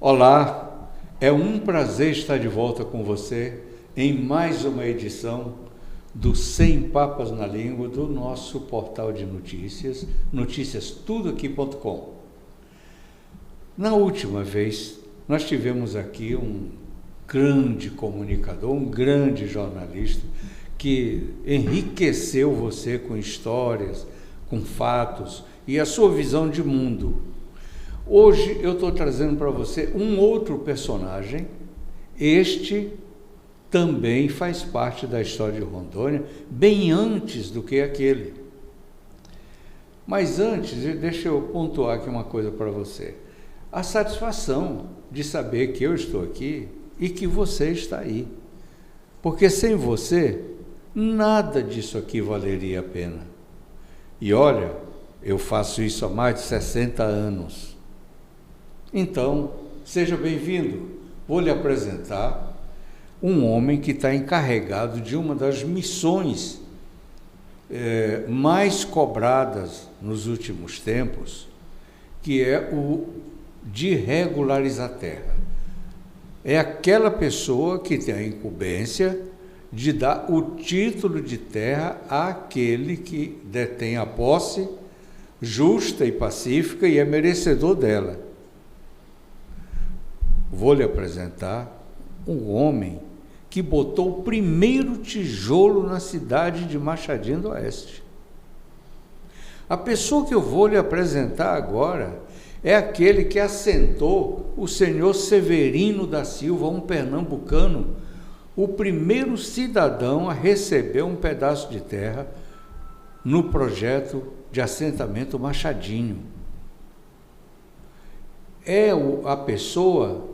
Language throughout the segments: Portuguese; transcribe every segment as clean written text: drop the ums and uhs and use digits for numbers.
Olá, é um prazer estar de volta com você em mais uma edição do Sem Papas na Língua do nosso portal de notícias, noticiastudoaqui.com. Na última vez, nós tivemos aqui um grande comunicador, um grande jornalista que enriqueceu você com histórias, com fatos e a sua visão de mundo. Hoje eu estou trazendo para você um outro personagem. Este também faz parte da história de Rondônia, bem antes do que aquele. Mas antes, deixa eu pontuar aqui uma coisa para você. A satisfação de saber que eu estou aqui e que você está aí. Porque sem você, nada disso aqui valeria a pena. E olha, eu faço isso há mais de 60 anos. Então, seja bem-vindo. Vou lhe apresentar um homem que está encarregado de uma das missões mais cobradas nos últimos tempos, que é o de regularizar a terra. É aquela pessoa que tem a incumbência de dar o título de terra àquele que detém a posse justa e pacífica e é merecedor dela. Vou lhe apresentar um homem que botou o primeiro tijolo na cidade de Machadinho do Oeste. A pessoa que eu vou lhe apresentar agora é aquele que assentou o senhor Severino da Silva, um pernambucano, o primeiro cidadão a receber um pedaço de terra no projeto de assentamento Machadinho. É a pessoa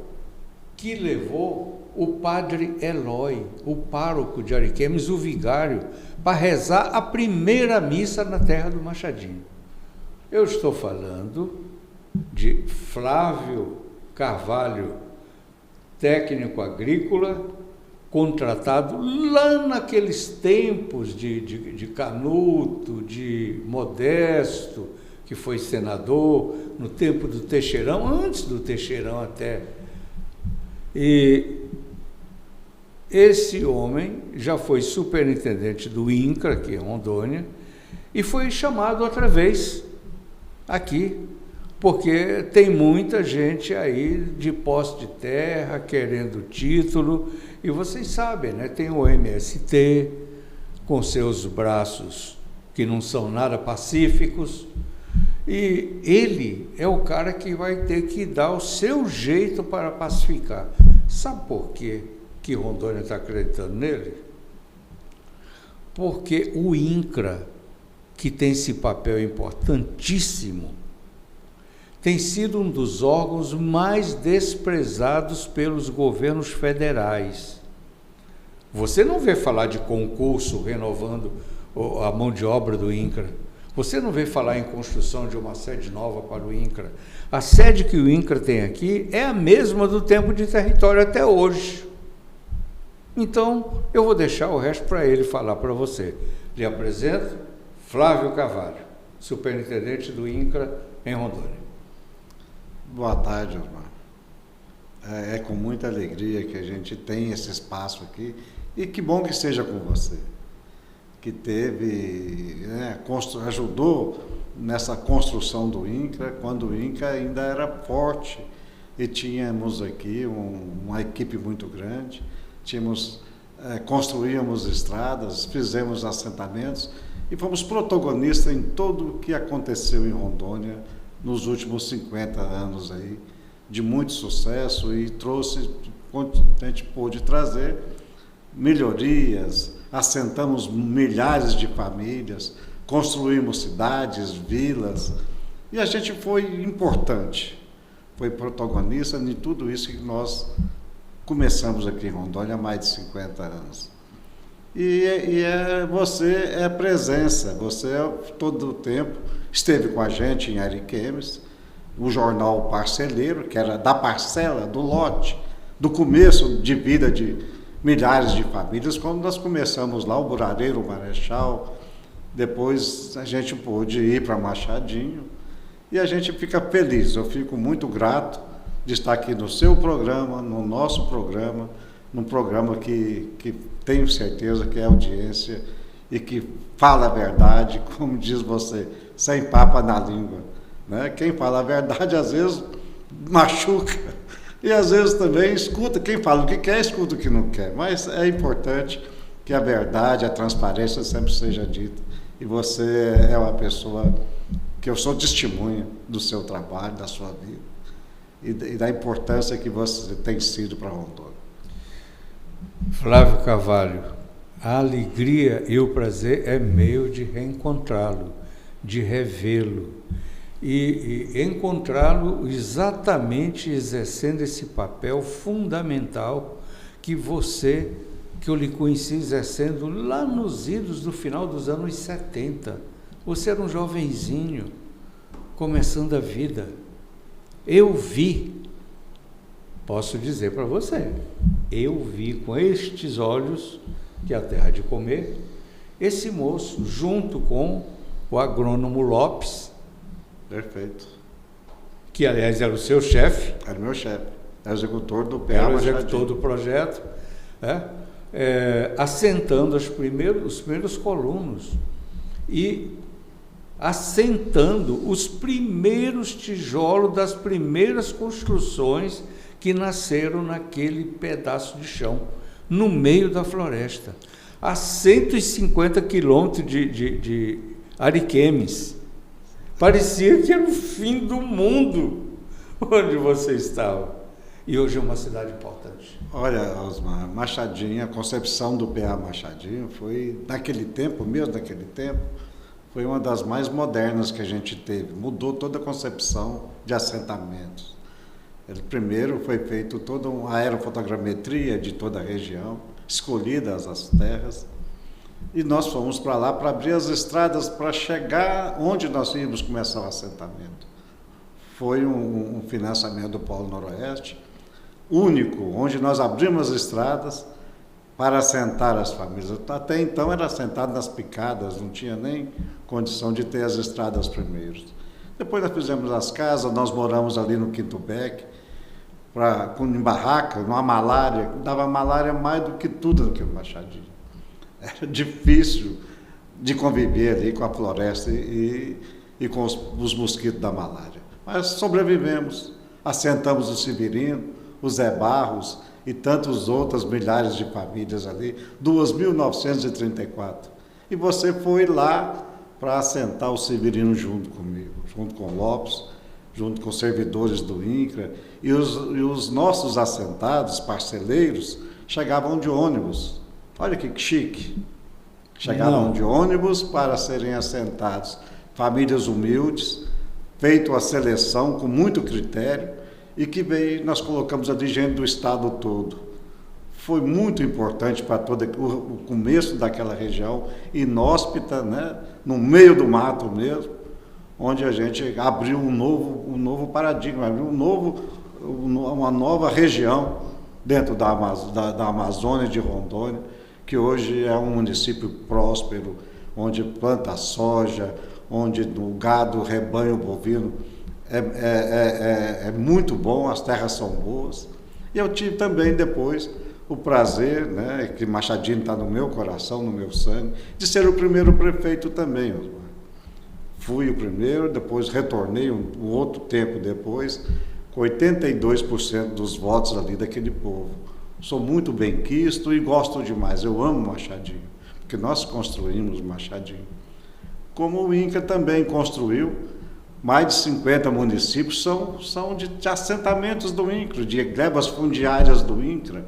que levou o padre Eloy, o pároco de Ariquemes, o vigário, para rezar a primeira missa na terra do Machadinho. Eu estou falando de Flávio Carvalho, técnico agrícola, contratado lá naqueles tempos de Canuto, de Modesto, que foi senador, no tempo do Teixeirão, antes do Teixeirão até. E esse homem já foi superintendente do INCRA, aqui em Rondônia, e foi chamado outra vez aqui, porque tem muita gente aí de posse de terra, querendo título, e vocês sabem, né? Tem o MST, com seus braços que não são nada pacíficos, e ele é o cara que vai ter que dar o seu jeito para pacificar. Sabe por quê que Rondônia está acreditando nele? Porque o INCRA, que tem esse papel importantíssimo, tem sido um dos órgãos mais desprezados pelos governos federais. Você não vê falar de concurso renovando a mão de obra do INCRA. Você não vê falar em construção de uma sede nova para o INCRA. A sede que o INCRA tem aqui é a mesma do tempo de território até hoje. Então, eu vou deixar o resto para ele falar para você. Lhe apresento Flávio Carvalho, superintendente do INCRA em Rondônia. Boa tarde, Osmar. É com muita alegria que a gente tem esse espaço aqui, e que bom que esteja com você, que teve, ajudou nessa construção do INCRA, quando o INCRA ainda era forte, e tínhamos aqui uma equipe muito grande, construíamos estradas, fizemos assentamentos, e fomos protagonistas em tudo o que aconteceu em Rondônia nos últimos 50 anos aí, de muito sucesso, e a gente pôde trazer melhorias, assentamos milhares de famílias, construímos cidades, vilas, e a gente foi importante, foi protagonista em tudo isso que nós começamos aqui em Rondônia há mais de 50 anos. Você é presença, você todo o tempo esteve com a gente em Ariquemes, o jornal Parceleiro, que era da parcela, do lote, do começo de vida de milhares de famílias, quando nós começamos lá, o Burareiro, o Marechal, depois a gente pôde ir para Machadinho, e a gente fica feliz, eu fico muito grato de estar aqui no seu programa, no nosso programa, num programa que tenho certeza que é audiência e que fala a verdade, como diz você, sem papa na língua, né? Quem fala a verdade às vezes machuca e às vezes também escuta quem fala o que quer, escuta o que não quer, mas é importante que a verdade, a transparência sempre seja dita, e você é uma pessoa que eu sou testemunha do seu trabalho, da sua vida e da importância que você tem sido para Rondônia. Flávio Carvalho, a alegria e o prazer é meu de reencontrá-lo, de revê-lo e encontrá-lo exatamente exercendo esse papel fundamental que eu lhe conheci exercendo lá nos idos do final dos anos 70. Você era um jovenzinho, começando a vida. Eu vi, posso dizer para você, eu vi com estes olhos, que é a terra de comer, esse moço, junto com o agrônomo Lopes. Perfeito. Que, aliás, era o seu chefe. Era o meu chefe, executor do PA Era o Machadinho. executor do projeto, assentando os primeiros colunos e assentando os primeiros tijolos das primeiras construções que nasceram naquele pedaço de chão, no meio da floresta, a 150 quilômetros de Ariquemes. Parecia que era o fim do mundo onde você estava. E hoje é uma cidade importante. Olha, Osmar, Machadinho, a concepção do PA Machadinho foi, naquele tempo, foi uma das mais modernas que a gente teve. Mudou toda a concepção de assentamentos. Primeiro foi feito toda uma aerofotogrametria de toda a região, escolhidas as terras, e nós fomos para lá para abrir as estradas para chegar onde nós íamos começar o assentamento. Foi um financiamento do Polo Noroeste, único, onde nós abrimos as estradas para assentar as famílias. Até então era assentado nas picadas, não tinha nem condição de ter as estradas primeiros. Depois nós fizemos as casas, nós moramos ali no Quinto Beck, em barraca, numa malária, dava malária mais do que tudo naquele Machadinho. Era difícil de conviver ali com a floresta e com os mosquitos da malária. Mas sobrevivemos, assentamos o Severino, o Zé Barros e tantas outras milhares de famílias ali, 2.934. E você foi lá para assentar o Severino junto comigo, junto com o Lopes, junto com os servidores do INCRA, e os nossos assentados, parceleiros, chegavam de ônibus. Olha que chique! Chegavam de ônibus para serem assentados. Famílias humildes, feito a seleção com muito critério, e que nós colocamos ali gente do estado todo. Foi muito importante para todo o começo daquela região, inóspita, né? No meio do mato mesmo, onde a gente abriu um novo paradigma, abriu uma nova região dentro da Amazônia de Rondônia, que hoje é um município próspero, onde planta soja, onde o gado, o rebanho bovino é muito bom, as terras são boas. E eu tive também depois o prazer, né, que Machadinho está no meu coração, no meu sangue, de ser o primeiro prefeito também, Osmar. Fui o primeiro, depois retornei um outro tempo depois, com 82% dos votos ali daquele povo. Sou muito benquisto e gosto demais, eu amo Machadinho, porque nós construímos Machadinho. Como o INCRA também construiu, mais de 50 municípios são de assentamentos do INCRA, de glebas fundiárias do INCRA.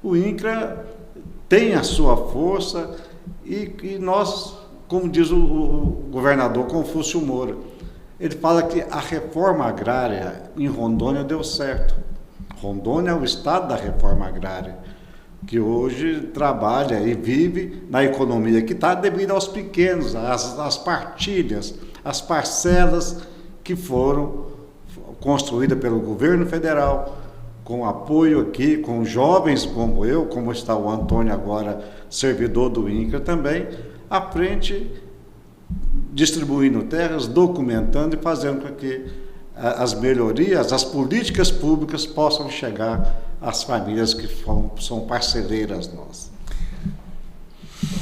O INCRA tem a sua força e nós, como diz o governador Confúcio Moura, ele fala que a reforma agrária em Rondônia deu certo. Rondônia é o estado da reforma agrária, que hoje trabalha e vive na economia que está devido aos pequenos, às partilhas, às parcelas que foram construídas pelo governo federal, com apoio aqui, com jovens como eu, como está o Antônio agora, servidor do INCRA também, à frente, distribuindo terras, documentando e fazendo com que as melhorias, as políticas públicas possam chegar às famílias que são parcereiras nossas.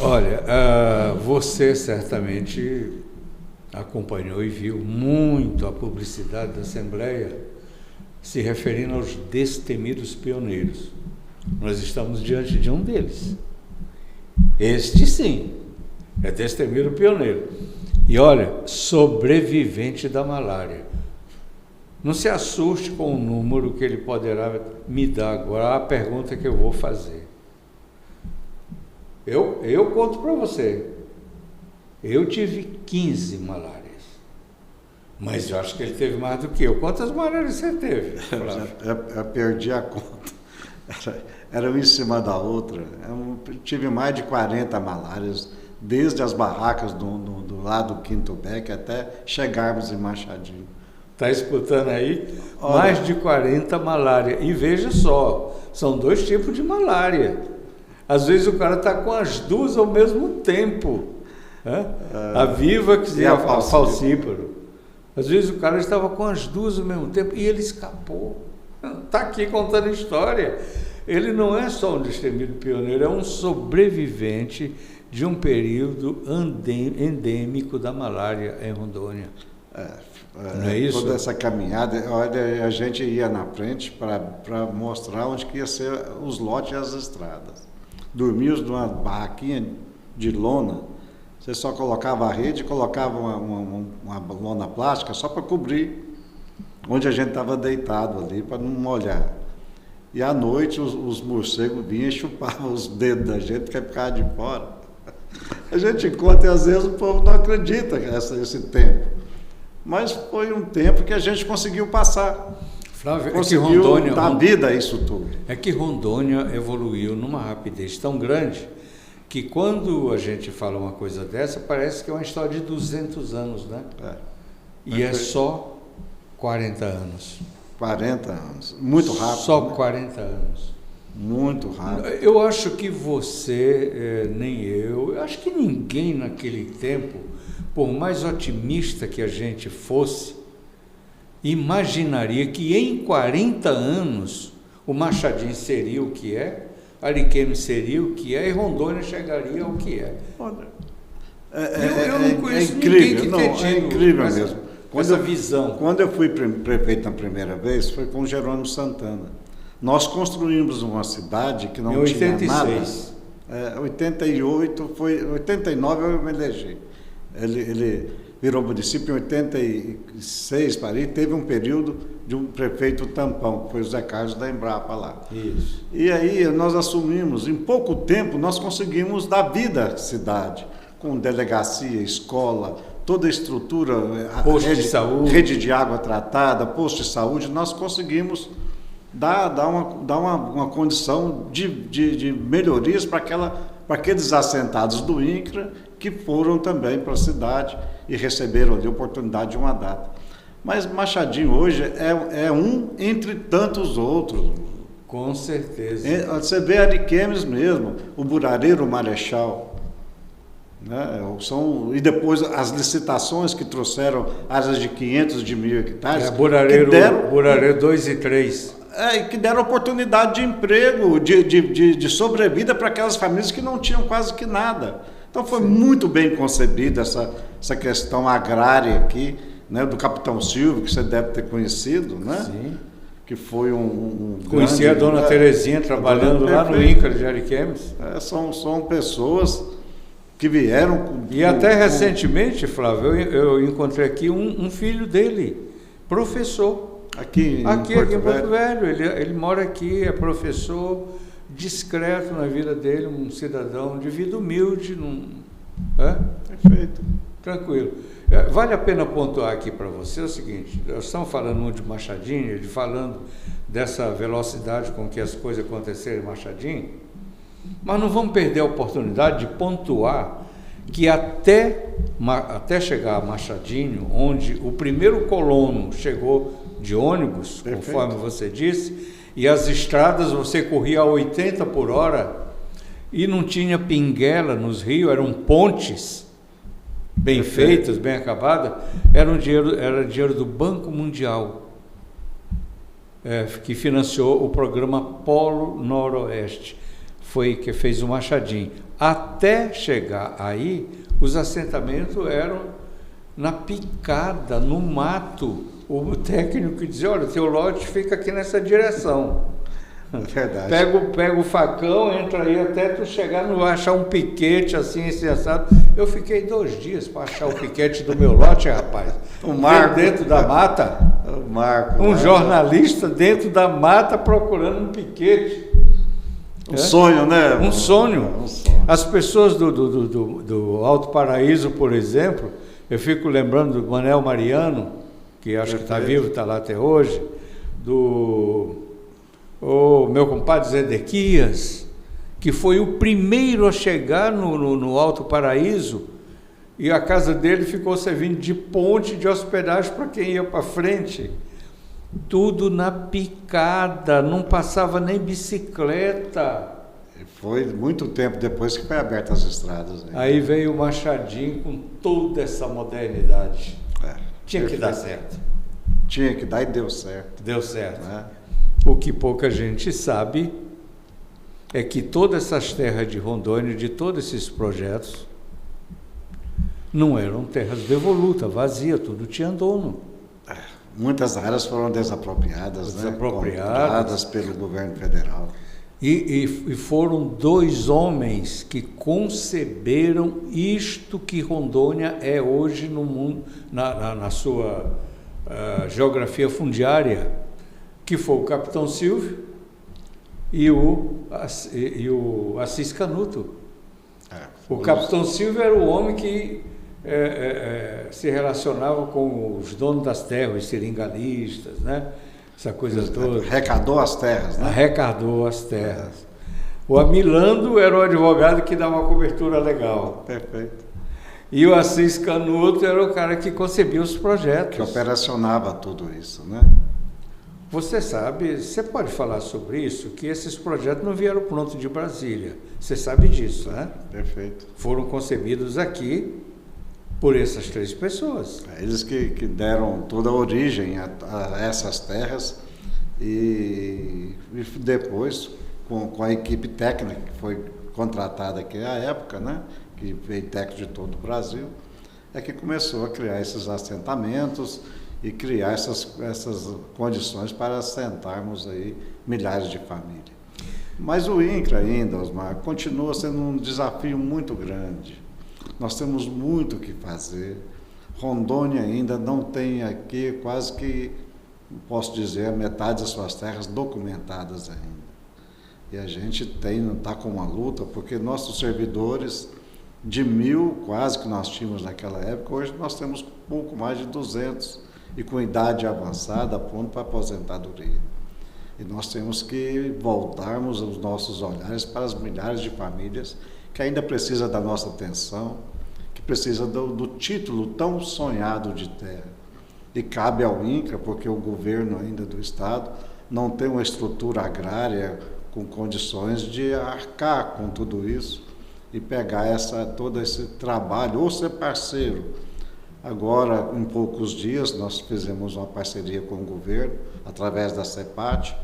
Olha, você certamente acompanhou e viu muito a publicidade da Assembleia se referindo aos destemidos pioneiros. Nós estamos diante de um deles. Este sim, é destemido pioneiro. E olha, sobrevivente da malária. Não se assuste com o número que ele poderá me dar agora, a pergunta que eu vou fazer. Eu conto para você. Eu tive 15 malárias. Mas eu acho que ele teve mais do que eu. Quantas malárias você teve? Eu perdi a conta. Era uma em cima da outra. Eu tive mais de 40 malárias, desde as barracas do lado do Quinto Beck até chegarmos em Machadinho. Está escutando aí? Olha, mais de 40 malária. E veja só, são 2 tipos de malária. Às vezes o cara está com as duas ao mesmo tempo. Né? A Vivax e a falcíparo. Às vezes o cara estava com as duas ao mesmo tempo e ele escapou. Está aqui contando história. Ele não é só um destemido pioneiro, é um sobrevivente de um período endêmico da malária em Rondônia. Não é isso? Toda essa caminhada, olha, a gente ia na frente para mostrar onde que ia ser os lotes e as estradas. Dormíamos numa barraquinha de lona, você só colocava a rede, colocava uma lona plástica só para cobrir onde a gente estava deitado ali, para não molhar. E à noite os morcegos vinham e chupavam os dedos da gente, que ficava de fora. A gente conta e às vezes o povo não acredita esse tempo. Mas foi um tempo que a gente conseguiu passar. Flávio, conseguiu dar vida a isso tudo. É que Rondônia evoluiu numa rapidez tão grande que quando a gente fala uma coisa dessa, parece que é uma história de 200 anos, né? E é só 40 anos. 40 anos. Muito rápido. Só, né? 40 anos. Muito rápido. Eu acho que você, nem eu acho que ninguém naquele tempo, por mais otimista que a gente fosse, imaginaria que em 40 anos o Machadinho seria o que é, Ariquemes seria o que é e Rondônia chegaria ao que é. Eu não conheço ninguém que tenha tido é incrível mesmo. Essa visão. Quando eu fui prefeito na primeira vez, foi com o Jerônimo Santana. Nós construímos uma cidade que não tinha nada. 88, 89 eu me elegi. Ele virou município em 86, Paris, teve um período de um prefeito tampão, que foi o Zé Carlos da Embrapa lá. Isso. E aí nós assumimos, em pouco tempo nós conseguimos dar vida à cidade, com delegacia, escola, toda a estrutura, posto de saúde, rede de água tratada, posto de saúde, nós conseguimos dar uma condição de melhorias para aqueles assentados do INCRA que foram também para a cidade e receberam ali a oportunidade de uma data. Mas Machadinho hoje é um entre tantos outros. Com certeza. Você vê Ariquemes mesmo, o Burareiro, o Marechal. Né? E depois as licitações que trouxeram áreas de 500, de 1.000 hectares. Burareiro 2 e 3. Que deram oportunidade de emprego, de sobrevida para aquelas famílias que não tinham quase que nada. Então foi muito bem concebida essa questão agrária aqui, né, do Capitão Silvio, que você deve ter conhecido, né? Sim. Que foi Conheci a dona Terezinha trabalhando lá no INCRA de Ariquemes. São pessoas que vieram... Até recentemente, Flávio, eu encontrei aqui um filho dele, professor. Aqui em Porto Velho. Ele mora aqui, é professor, discreto na vida dele, um cidadão de vida humilde. Perfeito. Tranquilo. Vale a pena pontuar aqui para você o seguinte: nós estamos falando muito de Machadinho, ele falando dessa velocidade com que as coisas aconteceram em Machadinho, mas não vamos perder a oportunidade de pontuar que até chegar a Machadinho, onde o primeiro colono chegou de ônibus, perfeito, conforme você disse, e as estradas você corria a 80 por hora e não tinha pinguela nos rios, eram pontes. bem feitas, bem acabadas, era dinheiro do Banco Mundial, que financiou o programa Polo Noroeste. Foi que fez o Machadinho. Até chegar aí, os assentamentos eram na picada, no mato. O técnico dizia, olha, teu lote fica aqui nessa direção. Verdade. Pega o facão, entra aí até tu chegar, não vai achar um piquete assim, esse assado. Eu fiquei 2 dias para achar o piquete do meu lote, rapaz. O Marco. Dentro da mata. O Marco. Um jornalista dentro da mata procurando um piquete. Sonho, né? Um sonho. Um sonho. As pessoas do Alto Paraíso, por exemplo, eu fico lembrando do Manel Mariano, que acho que está vivo, está lá até hoje, o meu compadre Zedequias, que foi o primeiro a chegar no Alto Paraíso, e a casa dele ficou servindo de ponte de hospedagem para quem ia para frente. Tudo na picada, não passava nem bicicleta. Foi muito tempo depois que foi abertas as estradas. Aí veio o Machadinho com toda essa modernidade. Tinha que dar certo. Tinha que dar e deu certo. Deu certo. Né? O que pouca gente sabe é que todas essas terras de Rondônia, de todos esses projetos, não eram terras devolutas, vazias, tudo tinha dono. Muitas áreas foram desapropriadas, compradas pelo governo federal. E foram 2 homens que conceberam isto que Rondônia é hoje no mundo, na sua geografia fundiária, que foi o Capitão Silvio e o Assis Canuto. O Capitão Silvio era o homem que se relacionava com os donos das terras, os seringalistas, né? Essa coisa toda. Arrecadou as terras, né? Arrecadou as terras. O Amilando era o advogado que dava uma cobertura legal. Perfeito. E o Assis Canuto era o cara que concebia os projetos. Que operacionava tudo isso, né? Você sabe, você pode falar sobre isso, que esses projetos não vieram pronto de Brasília. Você sabe disso, né? Perfeito. Foram concebidos aqui por essas 3 pessoas. Eles que deram toda a origem a essas terras e depois, com a equipe técnica que foi contratada aqui à época, né? Que veio técnico de todo o Brasil, é que começou a criar esses assentamentos e criar essas condições para assentarmos aí milhares de famílias. Mas o INCRA ainda, Osmar, continua sendo um desafio muito grande. Nós temos muito o que fazer. Rondônia ainda não tem aqui quase que, posso dizer, a metade das suas terras documentadas ainda. E a gente está com uma luta, porque nossos servidores, de 1.000 quase que nós tínhamos naquela época, hoje nós temos pouco mais de 200, e com idade avançada, pronto para aposentadoria. E nós temos que voltarmos os nossos olhares para as milhares de famílias que ainda precisa da nossa atenção, que precisa do título tão sonhado de terra. E cabe ao INCRA, porque o governo ainda do Estado não tem uma estrutura agrária com condições de arcar com tudo isso e pegar todo esse trabalho, ou ser parceiro. Agora, em poucos dias, nós fizemos uma parceria com o governo, através da CEPAT,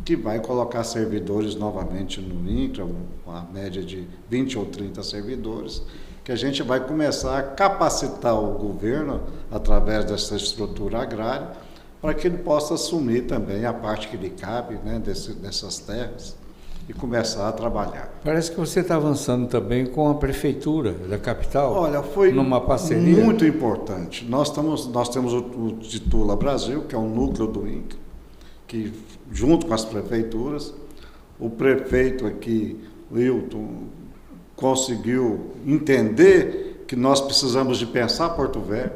que vai colocar servidores novamente no INCRA, uma média de 20 ou 30 servidores, que a gente vai começar a capacitar o governo, através dessa estrutura agrária, para que ele possa assumir também a parte que lhe cabe, né, dessas terras, e começar a trabalhar. Parece que você está avançando também com a prefeitura da capital. Olha, foi numa parceria muito importante. Nós temos o Titula Brasil, que é um núcleo do INCRA, que junto com as prefeituras, o prefeito aqui, Wilton, conseguiu entender que nós precisamos de pensar Porto Velho,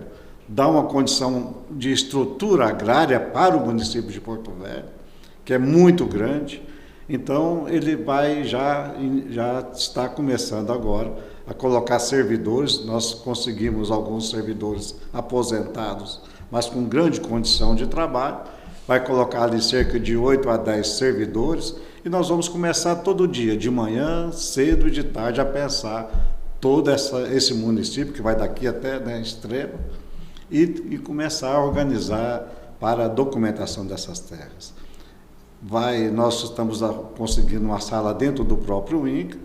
dar uma condição de estrutura agrária para o município de Porto Velho, que é muito grande. Então, ele vai já está começando agora a colocar servidores. Nós conseguimos alguns servidores aposentados, mas com grande condição de trabalho. Vai colocar ali cerca de 8 a 10 servidores e nós vamos começar todo dia, de manhã, cedo e de tarde, a pensar todo esse município, que vai daqui até, né, Extrema, e começar a organizar para a documentação dessas terras. Nós estamos conseguindo uma sala dentro do próprio INCRA.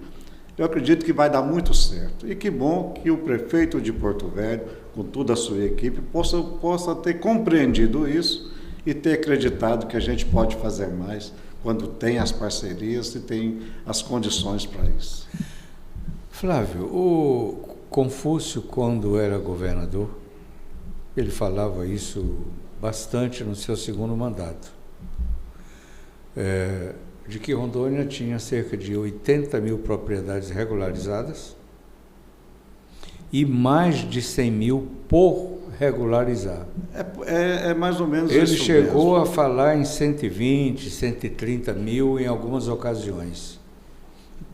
Eu acredito que vai dar muito certo. E que bom que o prefeito de Porto Velho, com toda a sua equipe, possa ter compreendido isso e ter acreditado que a gente pode fazer mais quando tem as parcerias e tem as condições para isso. Flávio, o Confúcio, quando era governador, ele falava isso bastante no seu segundo mandato, de que Rondônia tinha cerca de 80 mil propriedades regularizadas e mais de 100 mil por regularizar. É mais ou menos Ele isso chegou mesmo. a falar em 120, 130 mil em algumas ocasiões.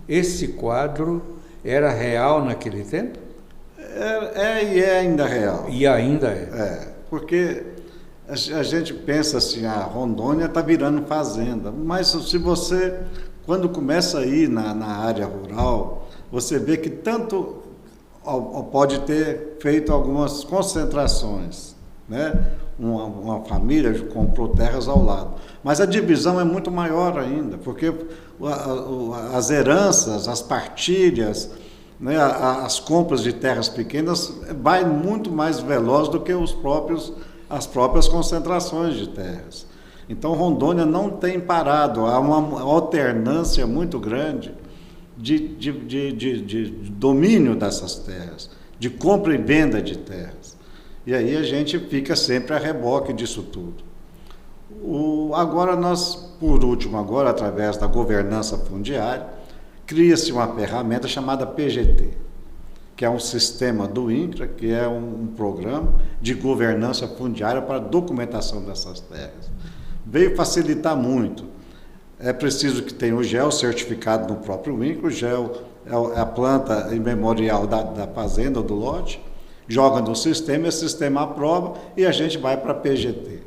Esse quadro era real naquele tempo? E é ainda real. E ainda é. Porque a gente pensa assim, a Rondônia está virando fazenda, mas se você, quando começa a ir na área rural, você vê que tanto pode ter feito algumas concentrações, né? Uma família comprou terras ao lado, mas a divisão é muito maior ainda, porque as heranças, as partilhas, né, as compras de terras pequenas vai muito mais veloz do que as próprias concentrações de terras. Então Rondônia não tem parado, há uma alternância muito grande de domínio dessas terras, de compra e venda de terras. E aí a gente fica sempre a reboque disso tudo. Agora nós, por último, através da governança fundiária, cria-se uma ferramenta chamada PGT, que é um sistema do INCRA, que é um programa de governança fundiária para a documentação dessas terras. Veio facilitar muito. É preciso que tenha o GEL certificado no próprio INCRA. O GEL é a planta memorial da fazenda, do lote, joga no sistema, esse sistema aprova e a gente vai para a PGT.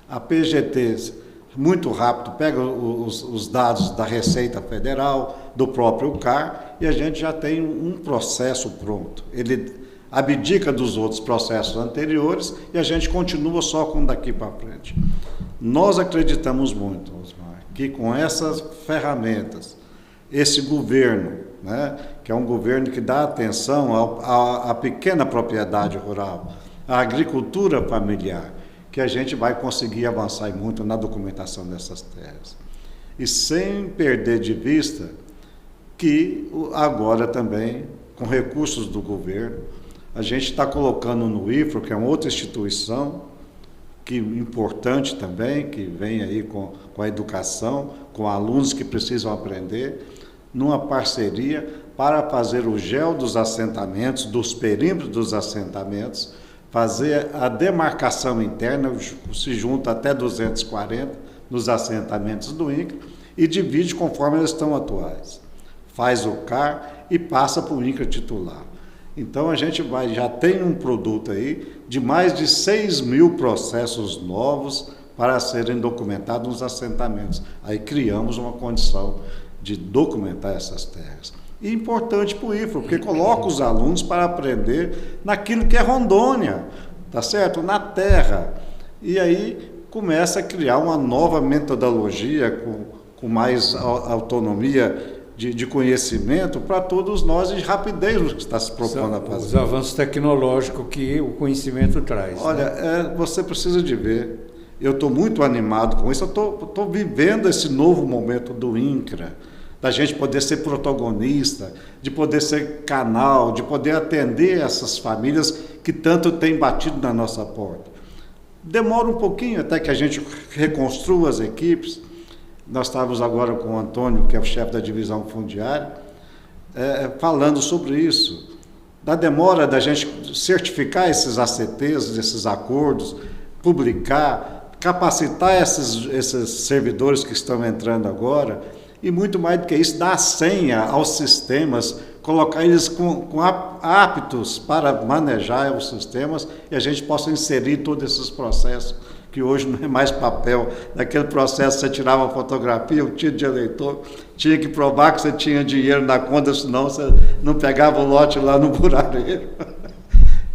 A PGT, muito rápido, pega os dados da Receita Federal, do próprio CAR, e a gente já tem um processo pronto. Ele abdica dos outros processos anteriores e a gente continua só com daqui para frente. Nós acreditamos muito, Osmar, que com essas ferramentas, esse governo, né, que é um governo que dá atenção à pequena propriedade rural, à agricultura familiar, que a gente vai conseguir avançar muito na documentação dessas terras. E sem perder de vista que agora também, com recursos do governo, a gente está colocando no IFRO, que é uma outra instituição, importante também, que vem aí com a educação, com alunos que precisam aprender, numa parceria para fazer o GEL dos assentamentos, dos perímetros dos assentamentos, fazer a demarcação interna, se junta até 240 nos assentamentos do INCRA e divide conforme eles estão atuais. Faz o CAR e passa para o INCRA titular. Então a gente já tem um produto aí de mais de 6 mil processos novos para serem documentados nos assentamentos. Aí criamos uma condição de documentar essas terras. E importante para o IFRO, porque coloca os alunos para aprender naquilo que é Rondônia, tá certo? Na terra. E aí começa a criar uma nova metodologia com mais autonomia de conhecimento para todos nós e rapidez no que está se propondo a fazer. Os avanços tecnológicos que o conhecimento traz. Olha, né? Você precisa de ver. Eu estou muito animado com isso. Eu estou vivendo esse novo momento do INCRA, da gente poder ser protagonista, de poder ser canal, de poder atender essas famílias que tanto têm batido na nossa porta. Demora um pouquinho até que a gente reconstrua as equipes. Nós estávamos agora com o Antônio, que é o chefe da divisão fundiária, falando sobre isso, da demora da gente certificar esses ACTs, esses acordos, publicar, capacitar esses servidores que estão entrando agora, e muito mais do que isso, dar a senha aos sistemas, colocar eles aptos para manejar os sistemas e a gente possa inserir todos esses processos que hoje não é mais papel. Naquele processo você tirava a fotografia, o título de eleitor, tinha que provar que você tinha dinheiro na conta, senão você não pegava o lote lá no burareiro.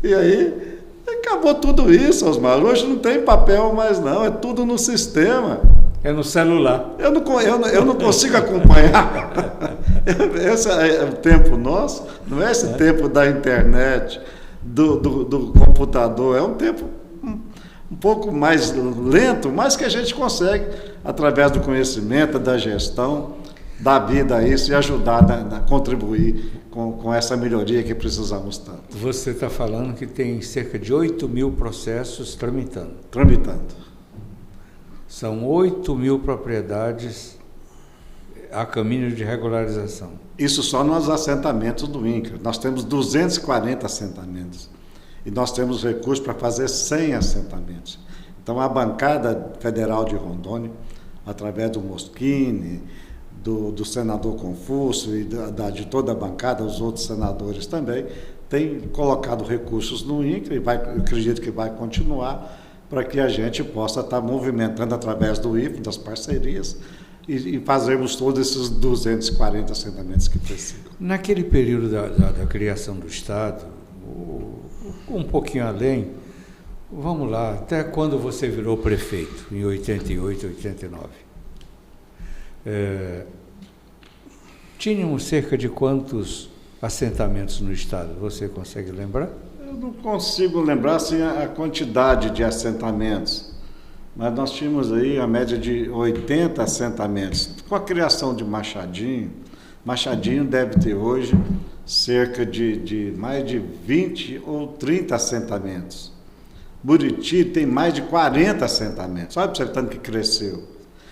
E aí, acabou tudo isso, Osmar. Hoje não tem papel mais não, é tudo no sistema. É no celular. Eu não consigo acompanhar. Esse é o tempo nosso, não é esse tempo da internet, do computador, é um tempo um pouco mais lento, mas que a gente consegue, através do conhecimento, da gestão, dar vida a isso e ajudar a contribuir com essa melhoria que precisamos tanto. Você está falando que tem cerca de 8.000 processos tramitando. Tramitando. São 8.000 propriedades a caminho de regularização. Isso só nos assentamentos do INCRA. Nós temos 240 assentamentos. E nós temos recursos para fazer 100 assentamentos. Então, a bancada federal de Rondônia, através do Moschini, do senador Confúcio e de toda a bancada, os outros senadores também, tem colocado recursos no INCRA e eu acredito que vai continuar para que a gente possa estar movimentando através do IFE, das parcerias, e fazermos todos esses 240 assentamentos que precisam. Naquele período da criação do Estado, um pouquinho além, vamos lá, até quando você virou prefeito, em 88, 89, tínhamos cerca de quantos assentamentos no Estado? Você consegue lembrar? Eu não consigo lembrar assim, a quantidade de assentamentos, mas nós tínhamos aí a média de 80 assentamentos. Com a criação de Machadinho deve ter hoje cerca de mais de 20 ou 30 assentamentos. Buriti tem mais de 40 assentamentos. Olha para você tanto que cresceu.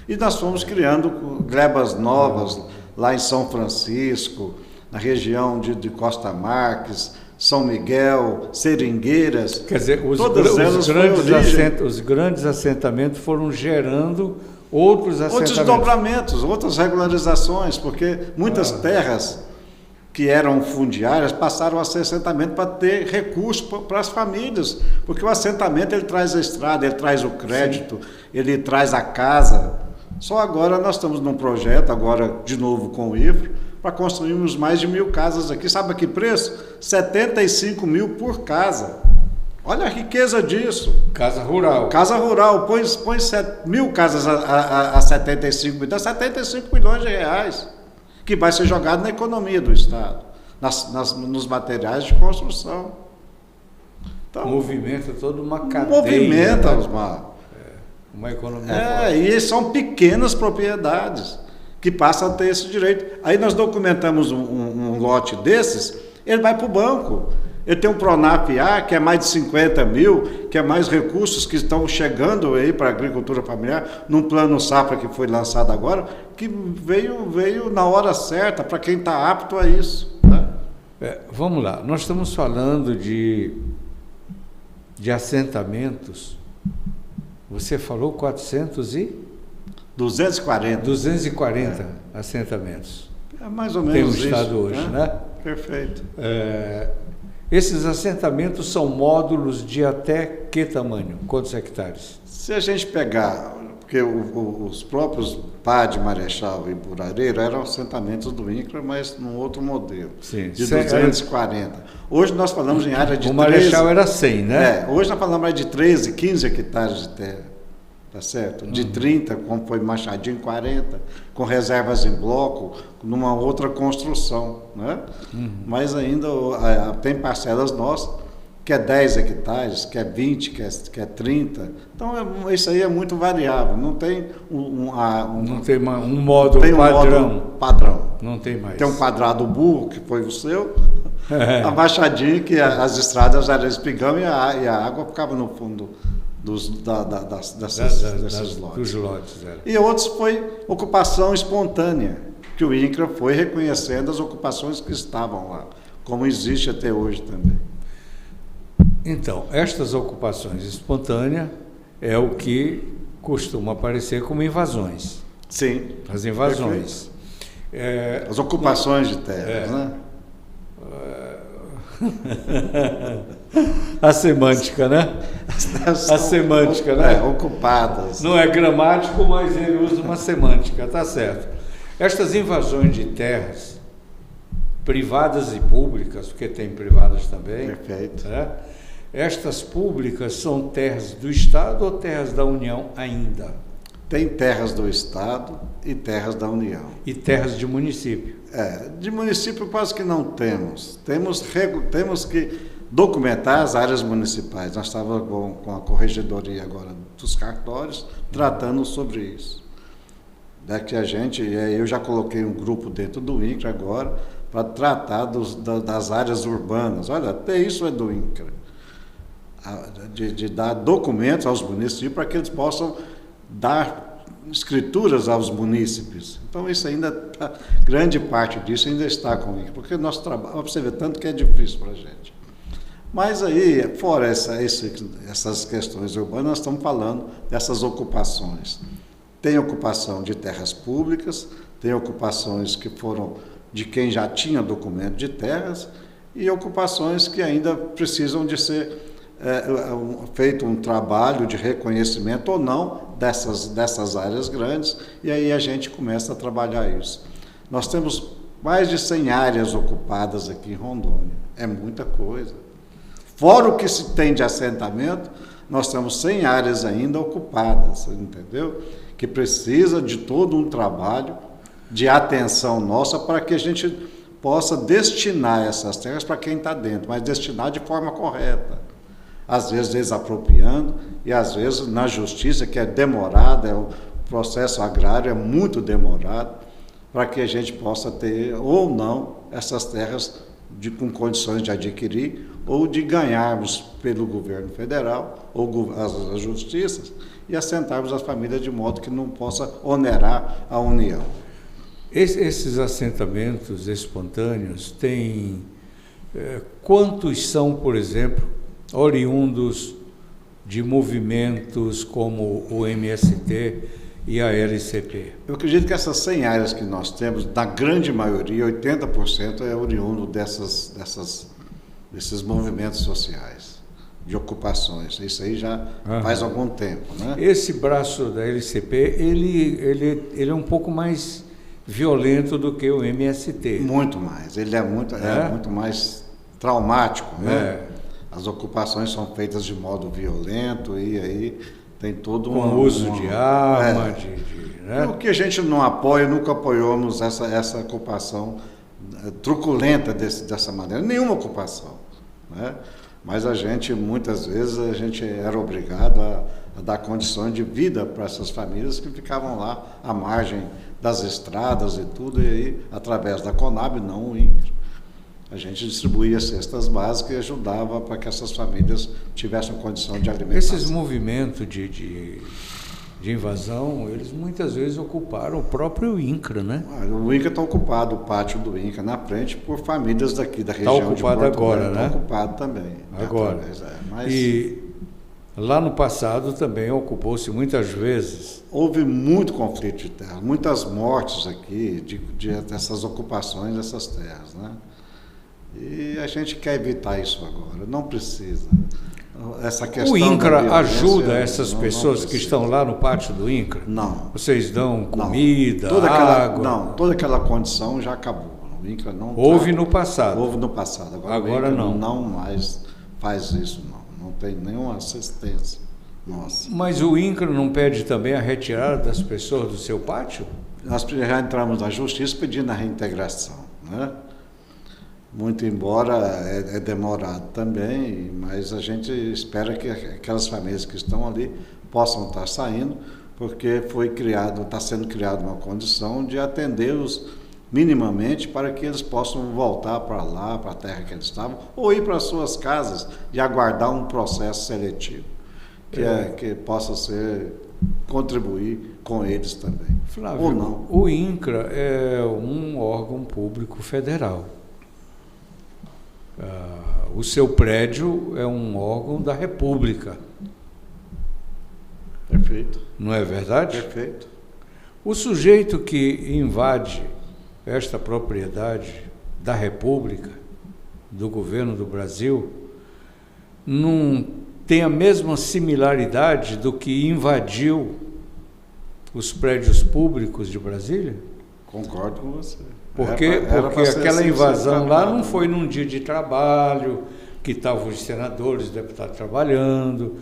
E nós fomos criando glebas novas lá em São Francisco, na região de Costa Marques, São Miguel, Seringueiras. Quer dizer, os grandes assentamentos foram gerando outros assentamentos. Outros desdobramentos, outras regularizações, porque muitas terras que eram fundiárias passaram a ser assentamento para ter recurso para as famílias, porque o assentamento ele traz a estrada, ele traz o crédito, sim, ele traz a casa. Só agora nós estamos num projeto, agora de novo com o IFRE, para construirmos mais de 1.000 casas aqui. Sabe a que preço? 75 mil por casa. Olha a riqueza disso. Casa rural. Casa rural. Põe 1.000 casas a 75 mil, dá 75 milhões de reais, que vai ser jogado na economia do Estado, nos materiais de construção. Então, movimenta toda uma cadeia. Movimenta, Osmar. Uma economia. E são pequenas propriedades que passam a ter esse direito. Aí nós documentamos um lote desses, ele vai para o banco. Ele tem um Pronaf-A, que é mais de 50 mil, que é mais recursos que estão chegando aí para a agricultura familiar, num plano safra que foi lançado agora, que veio na hora certa para quem está apto a isso. Né? Vamos lá, nós estamos falando de assentamentos. Você falou 240 assentamentos. É mais ou menos tem o isso. Estado hoje, né? Perfeito. Esses assentamentos são módulos de até que tamanho? Quantos hectares? Se a gente pegar, porque os próprios Pá de Marechal e Burareiro eram assentamentos do INCRA, mas num outro modelo, sim, de 240. Hoje nós falamos em área de 13... O Marechal era 100, né? Hoje nós falamos mais de 13, 15 hectares de terra, tá certo? De 30, como foi Machadinho, 40, com reservas em bloco, numa outra construção, né? Mas ainda tem parcelas nossas, que é 10 hectares, que é 20, que é 30. Então, isso aí é muito variável. Não tem não tem um módulo tem padrão. Não tem mais. Tem um quadrado burro, que foi o seu, a Machadinho, que as estradas eram espigão e a água ficava no fundo desses lotes. Dos lotes, E outros foi ocupação espontânea, que o INCRA foi reconhecendo as ocupações que estavam lá, como existe até hoje também. Então, estas ocupações espontâneas é o que costuma aparecer como invasões. Sim. As invasões. As ocupações de terras, né? A semântica, né? A semântica, né? Ocupadas. Não é gramático, mas ele usa uma semântica, tá certo. Estas invasões de terras, privadas e públicas, porque tem privadas também. Perfeito. Né? Estas públicas são terras do Estado ou terras da União ainda? Tem terras do Estado e terras da União. E terras de município? De município quase que não temos. Temos que documentar as áreas municipais. Nós estávamos com a corregedoria agora dos cartórios tratando sobre isso. Que eu já coloquei um grupo dentro do INCRA agora para tratar das áreas urbanas. Olha, até isso é do INCRA. De dar documentos aos municípios para que eles possam dar escrituras aos munícipes. Então, isso ainda, grande parte disso ainda está com o INCRA, porque nosso trabalho, você vê tanto que é difícil para a gente. Mas aí, fora essas questões urbanas, nós estamos falando dessas ocupações. Tem ocupação de terras públicas, tem ocupações que foram de quem já tinha documento de terras e ocupações que ainda precisam de ser feito um trabalho de reconhecimento ou não dessas áreas grandes, e aí a gente começa a trabalhar isso. Nós temos mais de 100 áreas ocupadas aqui em Rondônia, é muita coisa. Fora o que se tem de assentamento, nós temos 100 áreas ainda ocupadas, entendeu? Que precisa de todo um trabalho de atenção nossa para que a gente possa destinar essas terras para quem está dentro, mas destinar de forma correta. Às vezes desapropriando e às vezes na justiça, que é demorada, o processo agrário é muito demorado, para que a gente possa ter ou não essas terras com condições de adquirir ou de ganharmos pelo governo federal ou as justiças e assentarmos as famílias de modo que não possa onerar a União. Esses assentamentos espontâneos têm... quantos são, por exemplo, oriundos de movimentos como o MST e a LCP? Eu acredito que essas 100 áreas que nós temos, na grande maioria, 80% é oriundo desses movimentos sociais, de ocupações. Isso aí já faz algum tempo, né? Esse braço da LCP, ele é um pouco mais violento do que o MST. Muito mais. Ele é muito mais traumático, né? As ocupações são feitas de modo violento e aí tem todo com uso de arma, né? O que a gente não apoia, nunca apoiamos essa ocupação truculenta dessa maneira, nenhuma ocupação, né? Mas muitas vezes, a gente era obrigado a dar condições de vida para essas famílias que ficavam lá à margem das estradas e tudo, e aí, através da Conab, não o INCRA, a gente distribuía cestas básicas e ajudava para que essas famílias tivessem condição de alimentação. Esses movimentos de invasão, eles muitas vezes ocuparam o próprio INCRA, né? O INCRA está ocupado, o pátio do INCRA na frente, por famílias daqui da região de Porto Velho. Está ocupado agora, né? Está ocupado também. Agora. E lá no passado também ocupou-se muitas vezes. Houve muito conflito de terra, muitas mortes aqui dessas ocupações dessas terras, né? E a gente quer evitar isso agora, não precisa. Essa questão o INCRA ajuda essas pessoas que estão lá no pátio do INCRA? Não. Vocês dão comida, água? Não, toda aquela condição já acabou. O INCRA não houve no passado? Houve no passado. Agora não. Não mais faz isso, não tem nenhuma assistência nossa. Mas o INCRA não pede também a retirada das pessoas do seu pátio? Nós já entramos na justiça pedindo a reintegração, né? Muito embora é demorado também, mas a gente espera que aquelas famílias que estão ali possam estar saindo, porque está sendo criada uma condição de atendê-los minimamente para que eles possam voltar para lá, para a terra que eles estavam, ou ir para as suas casas e aguardar um processo seletivo, que possa contribuir com eles também. Flávio, ou não. O INCRA é um órgão público federal. O seu prédio é um órgão da República. Perfeito. Não é verdade? Perfeito. O sujeito que invade esta propriedade da República, do governo do Brasil, não tem a mesma similaridade do que invadiu os prédios públicos de Brasília? Concordo com você. Porque aquela assim, invasão lá não foi num dia de trabalho, que estavam os senadores, os deputados trabalhando,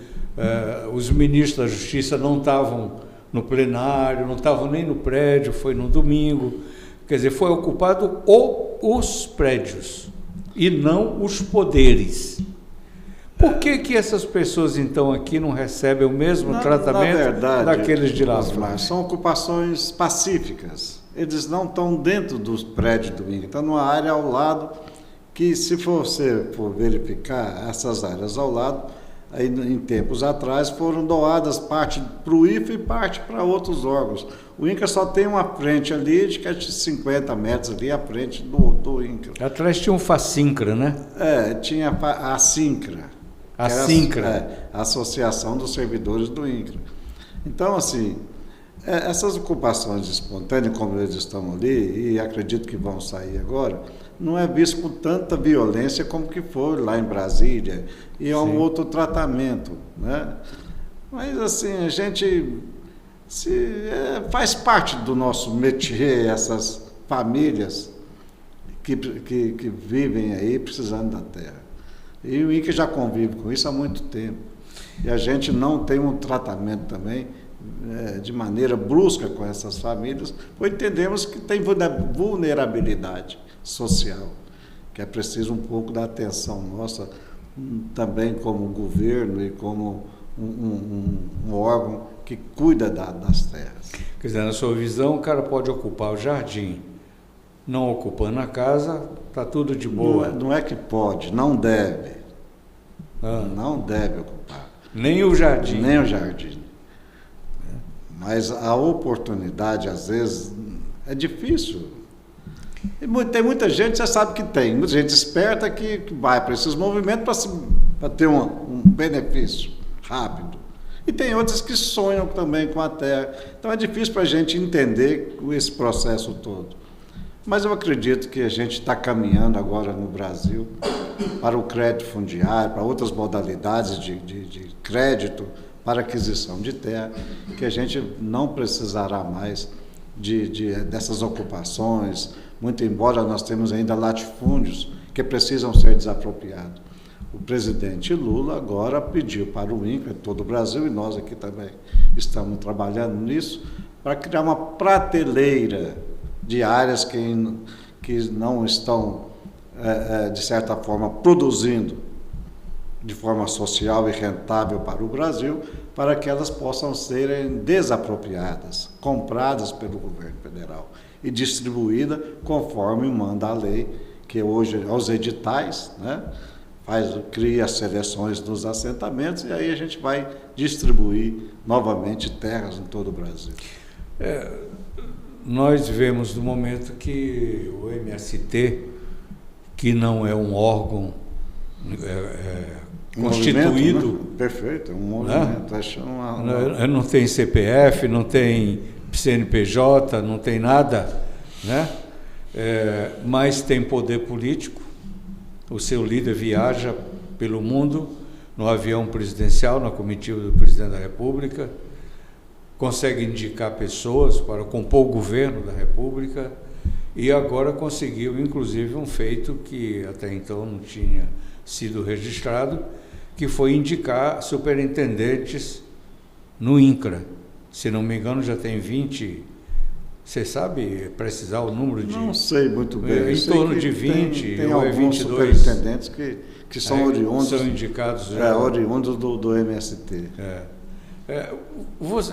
os ministros da Justiça não estavam no plenário, não estavam nem no prédio, foi no domingo. Quer dizer, foi ocupado os prédios e não os poderes. Por que essas pessoas, então, aqui não recebem o mesmo tratamento na verdade, daqueles de lá? São ocupações pacíficas. Eles não estão dentro dos prédios do INCRA, estão numa área ao lado, que se você for verificar essas áreas ao lado, aí, em tempos atrás foram doadas parte para o IFA e parte para outros órgãos. O INCRA só tem uma frente ali, de 50 metros ali, à frente do INCRA. Atrás tinha um FACINCRA, né? Tinha a SINCRA. A SINCRA. A Associação dos Servidores do INCRA. Então, assim, essas ocupações espontâneas, como eles estão ali, e acredito que vão sair agora, não é visto com tanta violência como que foi lá em Brasília, e é um outro tratamento, né? Mas, assim, a gente faz parte do nosso métier, essas famílias que vivem aí precisando da terra. E o INCRA já convive com isso há muito tempo. E a gente não tem um tratamento também de maneira brusca com essas famílias, pois entendemos que tem vulnerabilidade social, que é preciso um pouco da atenção nossa, também como governo e como um órgão que cuida das terras. Quer dizer, na sua visão, o cara pode ocupar o jardim, não ocupando a casa, está tudo de boa. Não é que pode, não deve. Não deve ocupar. Nem o jardim. Nem o jardim. Mas a oportunidade, às vezes, é difícil. E tem muita gente, você sabe que tem, muita gente esperta que vai para esses movimentos para ter um benefício rápido. E tem outras que sonham também com a terra. Então é difícil para a gente entender esse processo todo. Mas eu acredito que a gente está caminhando agora no Brasil para o crédito fundiário, para outras modalidades de crédito para aquisição de terra, que a gente não precisará mais dessas ocupações, muito embora nós temos ainda latifúndios que precisam ser desapropriados. O presidente Lula agora pediu para o INCRA, todo o Brasil, e nós aqui também estamos trabalhando nisso, para criar uma prateleira de áreas que não estão, de certa forma, produzindo de forma social e rentável para o Brasil, para que elas possam serem desapropriadas, compradas pelo governo federal e distribuídas conforme manda a lei, que hoje, aos editais, né, cria as seleções dos assentamentos e aí a gente vai distribuir novamente terras em todo o Brasil. Nós vemos no momento que o MST, que não é um órgão constituído... Né? Perfeito, é um movimento. Não tem CPF, não tem CNPJ, não tem nada, né? Mas tem poder político. O seu líder viaja pelo mundo no avião presidencial, na comitiva do presidente da República, consegue indicar pessoas para compor o governo da República e agora conseguiu, inclusive, um feito que até então não tinha sido registrado, que foi indicar superintendentes no INCRA. Se não me engano, já tem 20... Você sabe precisar o número de... Não sei muito bem. Em torno de 20 tem ou alguns 22 superintendentes que são oriundos... São indicados... oriundos do MST.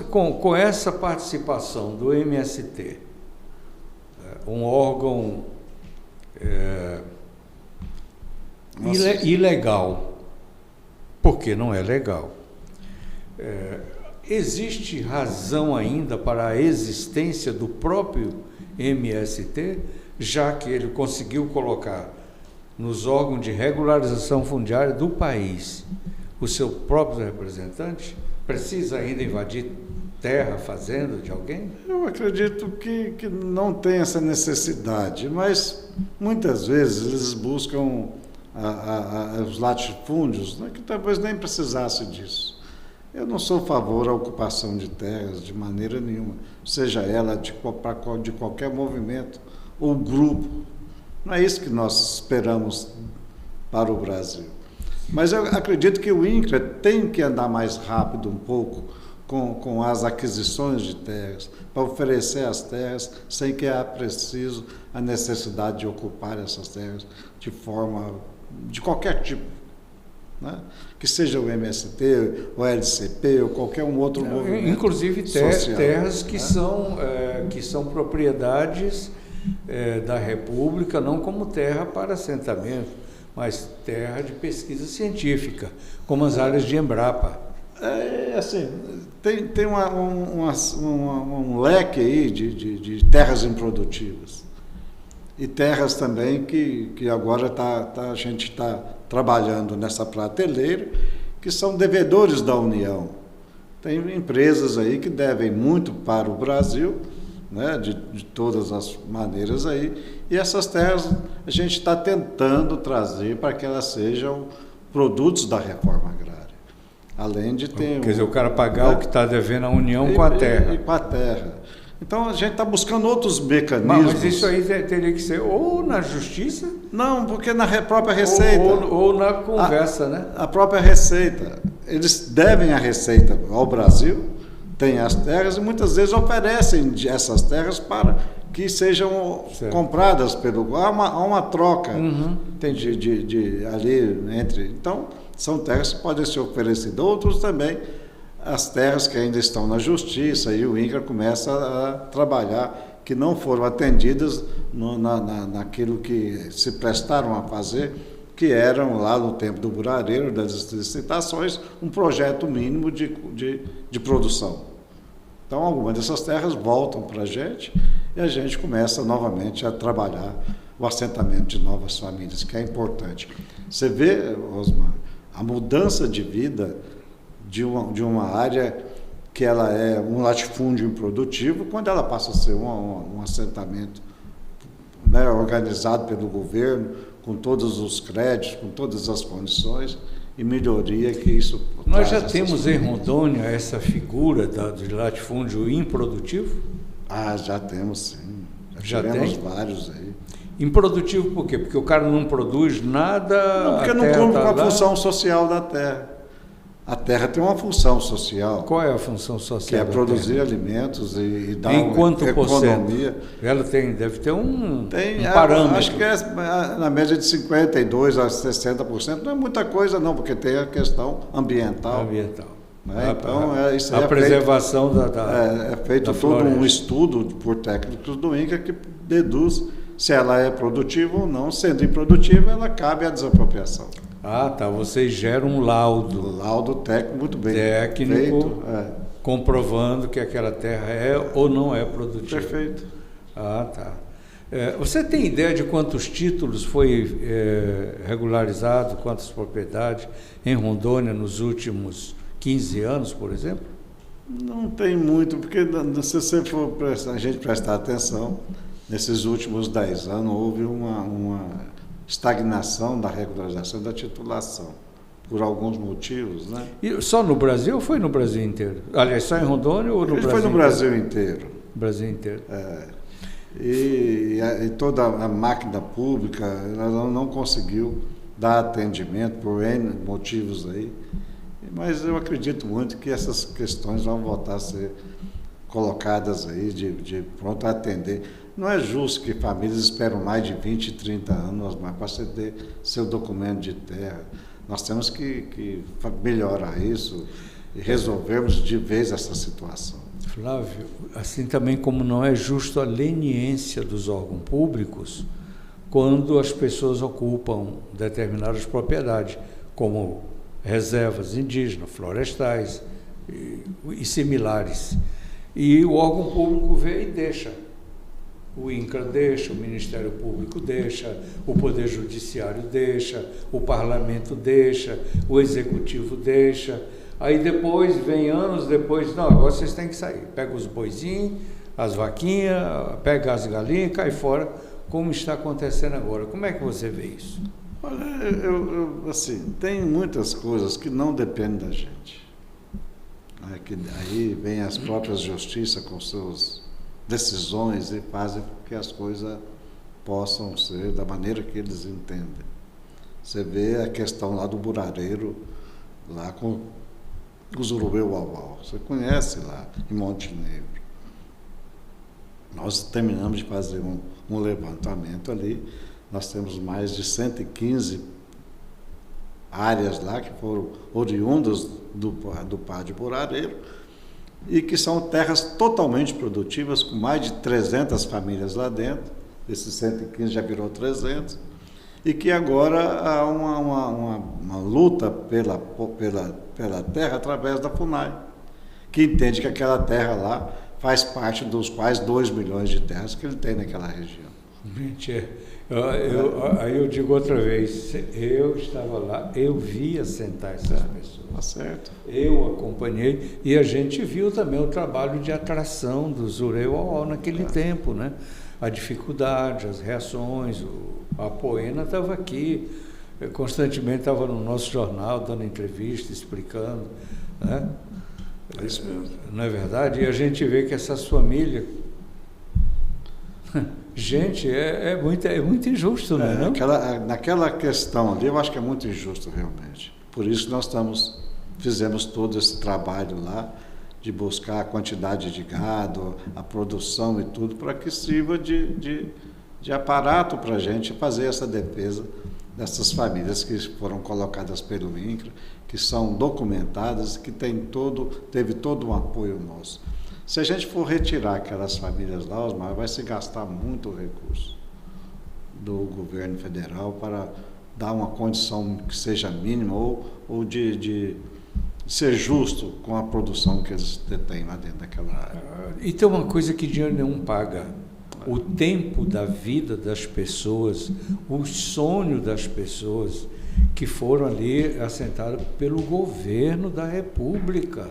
Com essa participação do MST, um órgão ilegal, porque não é legal, existe razão ainda para a existência do próprio MST, já que ele conseguiu colocar nos órgãos de regularização fundiária do país o seu próprio representante? Precisa ainda invadir terra, fazenda de alguém? Eu acredito que não tem essa necessidade, mas muitas vezes eles buscam os latifúndios, né, que talvez nem precisasse disso. Eu não sou a favor da ocupação de terras de maneira nenhuma, seja ela de qualquer movimento ou grupo. Não é isso que nós esperamos para o Brasil. Mas eu acredito que o INCRA tem que andar mais rápido um pouco com as aquisições de terras, para oferecer as terras sem que haja preciso a necessidade de ocupar essas terras de qualquer tipo. Né? Que seja o MST, o LCP ou qualquer um outro movimento. Inclusive social, terras que, né? que são propriedades da República, não como terra para assentamento, mas terra de pesquisa científica, como as áreas de Embrapa. Assim, tem um leque aí de terras improdutivas. E terras também que agora a gente está trabalhando nessa prateleira, que são devedores da União. Tem empresas aí que devem muito para o Brasil, né, de todas as maneiras aí, e essas terras a gente está tentando trazer para que elas sejam produtos da reforma agrária. Além de ter... Quer dizer, o cara pagar o que está devendo à União com a terra. E com a terra. Então, a gente está buscando outros mecanismos. Mas isso aí teria que ser ou na justiça... Não, porque na própria Receita... Ou na conversa, né? A própria Receita. Eles devem a Receita ao Brasil, têm as terras e muitas vezes oferecem essas terras para que sejam compradas pelo... Há uma troca ali entre... Então, são terras que podem ser oferecidas. Outros também... As terras que ainda estão na justiça, e o INCRA começa a trabalhar, que não foram atendidas naquilo que se prestaram a fazer, que eram lá no tempo do burareiro, das licitações, um projeto mínimo de produção. Então, algumas dessas terras voltam para a gente e a gente começa novamente a trabalhar o assentamento de novas famílias, que é importante. Você vê, Osmar, a mudança de vida de uma área que ela é um latifúndio improdutivo, quando ela passa a ser um assentamento, né, organizado pelo governo, com todos os créditos, com todas as condições e melhoria que isso... Nós já temos em Rondônia essa figura do latifúndio improdutivo? Já temos, sim. Já tivemos tem? Vários aí. Improdutivo por quê? Porque o cara não produz nada... Não, porque não cumpre com a função social da terra. A terra tem uma função social. Qual é a função social? Que é produzir alimentos e dar em quanto economia. Ela deve ter um parâmetro. Acho que é na média de 52% a 60%. Não é muita coisa, não, porque tem a questão ambiental. Né? Então, isso a preservação é feito todo floresta. Um estudo por técnicos do INCRA que deduz se ela é produtiva ou não. Sendo improdutiva, ela cabe à desapropriação. Vocês geram um laudo. Laudo técnico muito bem técnico, feito. Comprovando que aquela terra é ou não é produtiva. Perfeito. Você tem ideia de quantos títulos foi regularizado, quantas propriedades em Rondônia nos últimos 15 anos, por exemplo? Não tem muito, porque se você for a gente prestar atenção, nesses últimos 10 anos houve uma estagnação da regularização da titulação, por alguns motivos, né? E só no Brasil ou foi no Brasil inteiro? Aliás, só em Rondônia ou no Brasil inteiro? Foi no Brasil inteiro. Brasil inteiro. E toda a máquina pública ela não conseguiu dar atendimento por N motivos aí, mas eu acredito muito que essas questões vão voltar a ser colocadas aí de pronto a atender. Não é justo que famílias esperam mais de 20, 30 anos para ceder seu documento de terra. Nós temos que melhorar isso e resolvermos de vez essa situação. Flávio, assim também como não é justo a leniência dos órgãos públicos quando as pessoas ocupam determinadas propriedades, como reservas indígenas, florestais e similares. E o órgão público vê e deixa. O INCRA deixa, o Ministério Público deixa, o Poder Judiciário deixa, o Parlamento deixa, o Executivo deixa. Aí depois, vem anos depois, não, agora vocês têm que sair. Pega os boizinhos, as vaquinhas, pega as galinhas e cai fora, como está acontecendo agora. Como é que você vê isso? Olha, assim, tem muitas coisas que não dependem da gente. Né? Que aí vem as próprias justiças com suas decisões e fazem com que as coisas possam ser da maneira que eles entendem. Você vê a questão lá do burareiro, lá com os Urubu-Uau-Uau. Você conhece lá em Montenegro. Nós terminamos de fazer um levantamento ali. Nós temos mais de 115 áreas lá que foram oriundas do Padre Burareiro e que são terras totalmente produtivas, com mais de 300 famílias lá dentro. Esses 115 já virou 300. E que agora há uma luta pela terra através da FUNAI, que entende que aquela terra lá faz parte dos quase 2 milhões de terras que ele tem naquela região. Gente, aí eu digo outra vez, eu estava lá, eu vi assentar essas pessoas. Tá certo. Eu acompanhei e a gente viu também o trabalho de atração dos Urubu-Uau naquele tempo, né? A dificuldade, as reações, a Poena estava aqui, constantemente estava no nosso jornal, dando entrevista, explicando, né? É isso mesmo. Não é verdade? E a gente vê que essas famílias... Gente, é muito injusto, né? Naquela questão ali, eu acho que é muito injusto, realmente. Por isso nós fizemos todo esse trabalho lá, de buscar a quantidade de gado, a produção e tudo, para que sirva de aparato para a gente fazer essa defesa dessas famílias que foram colocadas pelo INCRA, que são documentadas, que teve todo um apoio nosso. Se a gente for retirar aquelas famílias lá, Osmar, vai se gastar muito recurso do governo federal para dar uma condição que seja mínima ou de ser justo com a produção que eles detêm lá dentro daquela área. E tem uma coisa que dinheiro nenhum paga. O tempo da vida das pessoas, o sonho das pessoas que foram ali assentados pelo governo da República.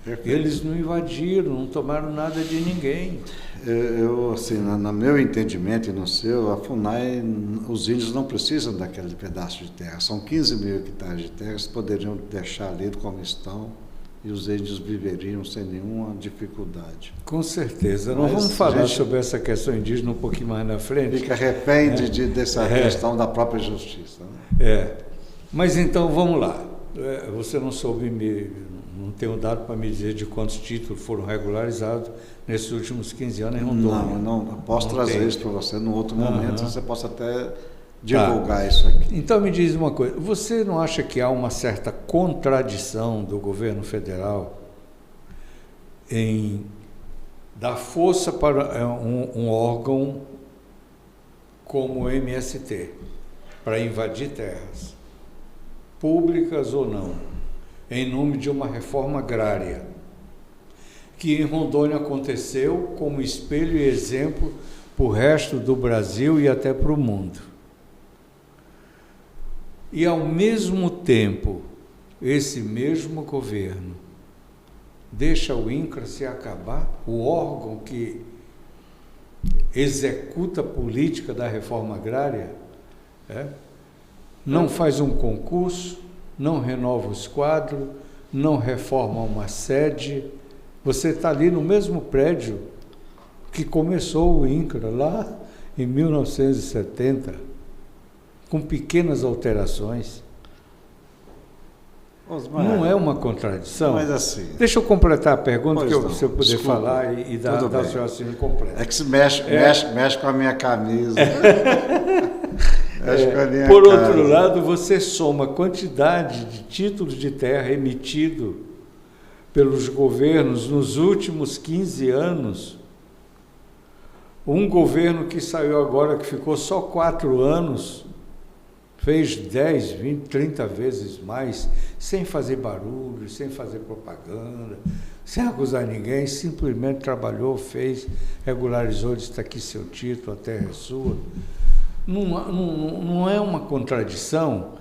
Perfeito. Eles não invadiram, não tomaram nada de ninguém. Assim, no meu entendimento e no seu, a FUNAI, os índios não precisam daquele pedaço de terra. São 15 mil hectares de terra que poderiam deixar ali como estão e os índios viveriam sem nenhuma dificuldade. Com certeza. Nós vamos falar sobre essa questão indígena um pouquinho mais na frente. Fica refém dessa questão da própria justiça. Né? Mas então, vamos lá. Você não soube não tenho dado para me dizer de quantos títulos foram regularizados nesses últimos 15 anos em Rondônia. Não, eu posso trazer isso para você num outro momento, você possa até divulgar isso aqui. Então me diz uma coisa, você não acha que há uma certa contradição do governo federal em dar força para um órgão como o MST, para invadir terras, públicas ou não, em nome de uma reforma agrária, que em Rondônia aconteceu como espelho e exemplo para o resto do Brasil e até para o mundo. E, ao mesmo tempo, esse mesmo governo deixa o INCRA se acabar, o órgão que executa a política da reforma agrária, não faz um concurso, não renova os quadros, não reforma uma sede. Você está ali no mesmo prédio que começou o INCRA, lá em 1970, com pequenas alterações. Osmar, não é uma contradição? Mas assim... Deixa eu completar a pergunta, se eu puder desculpa, falar e dar o seu raciocínio completo. É que se mexe com a minha camisa. Por outro lado, você soma a quantidade de títulos de terra emitido pelos governos nos últimos 15 anos. Um governo que saiu agora, que ficou só 4 anos, fez 10, 20, 30 vezes mais, sem fazer barulho, sem fazer propaganda, sem acusar ninguém, simplesmente trabalhou, fez, regularizou, disse: está aqui seu título, a terra é sua. Não é uma contradição.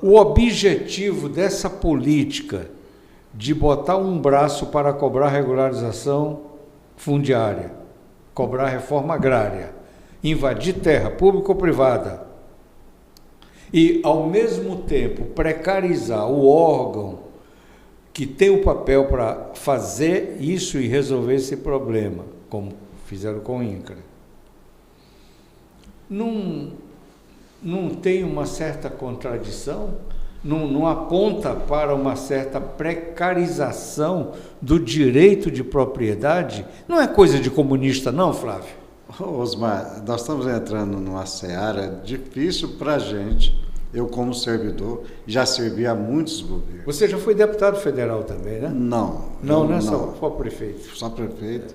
O objetivo dessa política de botar um braço para cobrar regularização fundiária, cobrar reforma agrária, invadir terra pública ou privada, e, ao mesmo tempo, precarizar o órgão que tem o papel para fazer isso e resolver esse problema, como fizeram com o INCRA, não tem uma certa contradição? Não aponta para uma certa precarização do direito de propriedade? Não é coisa de comunista, não, Flávio? Osmar, nós estamos entrando numa seara difícil para a gente. Eu, como servidor, já servi a muitos governos. Você já foi deputado federal também, né? Não, né? Só prefeito. Só prefeito.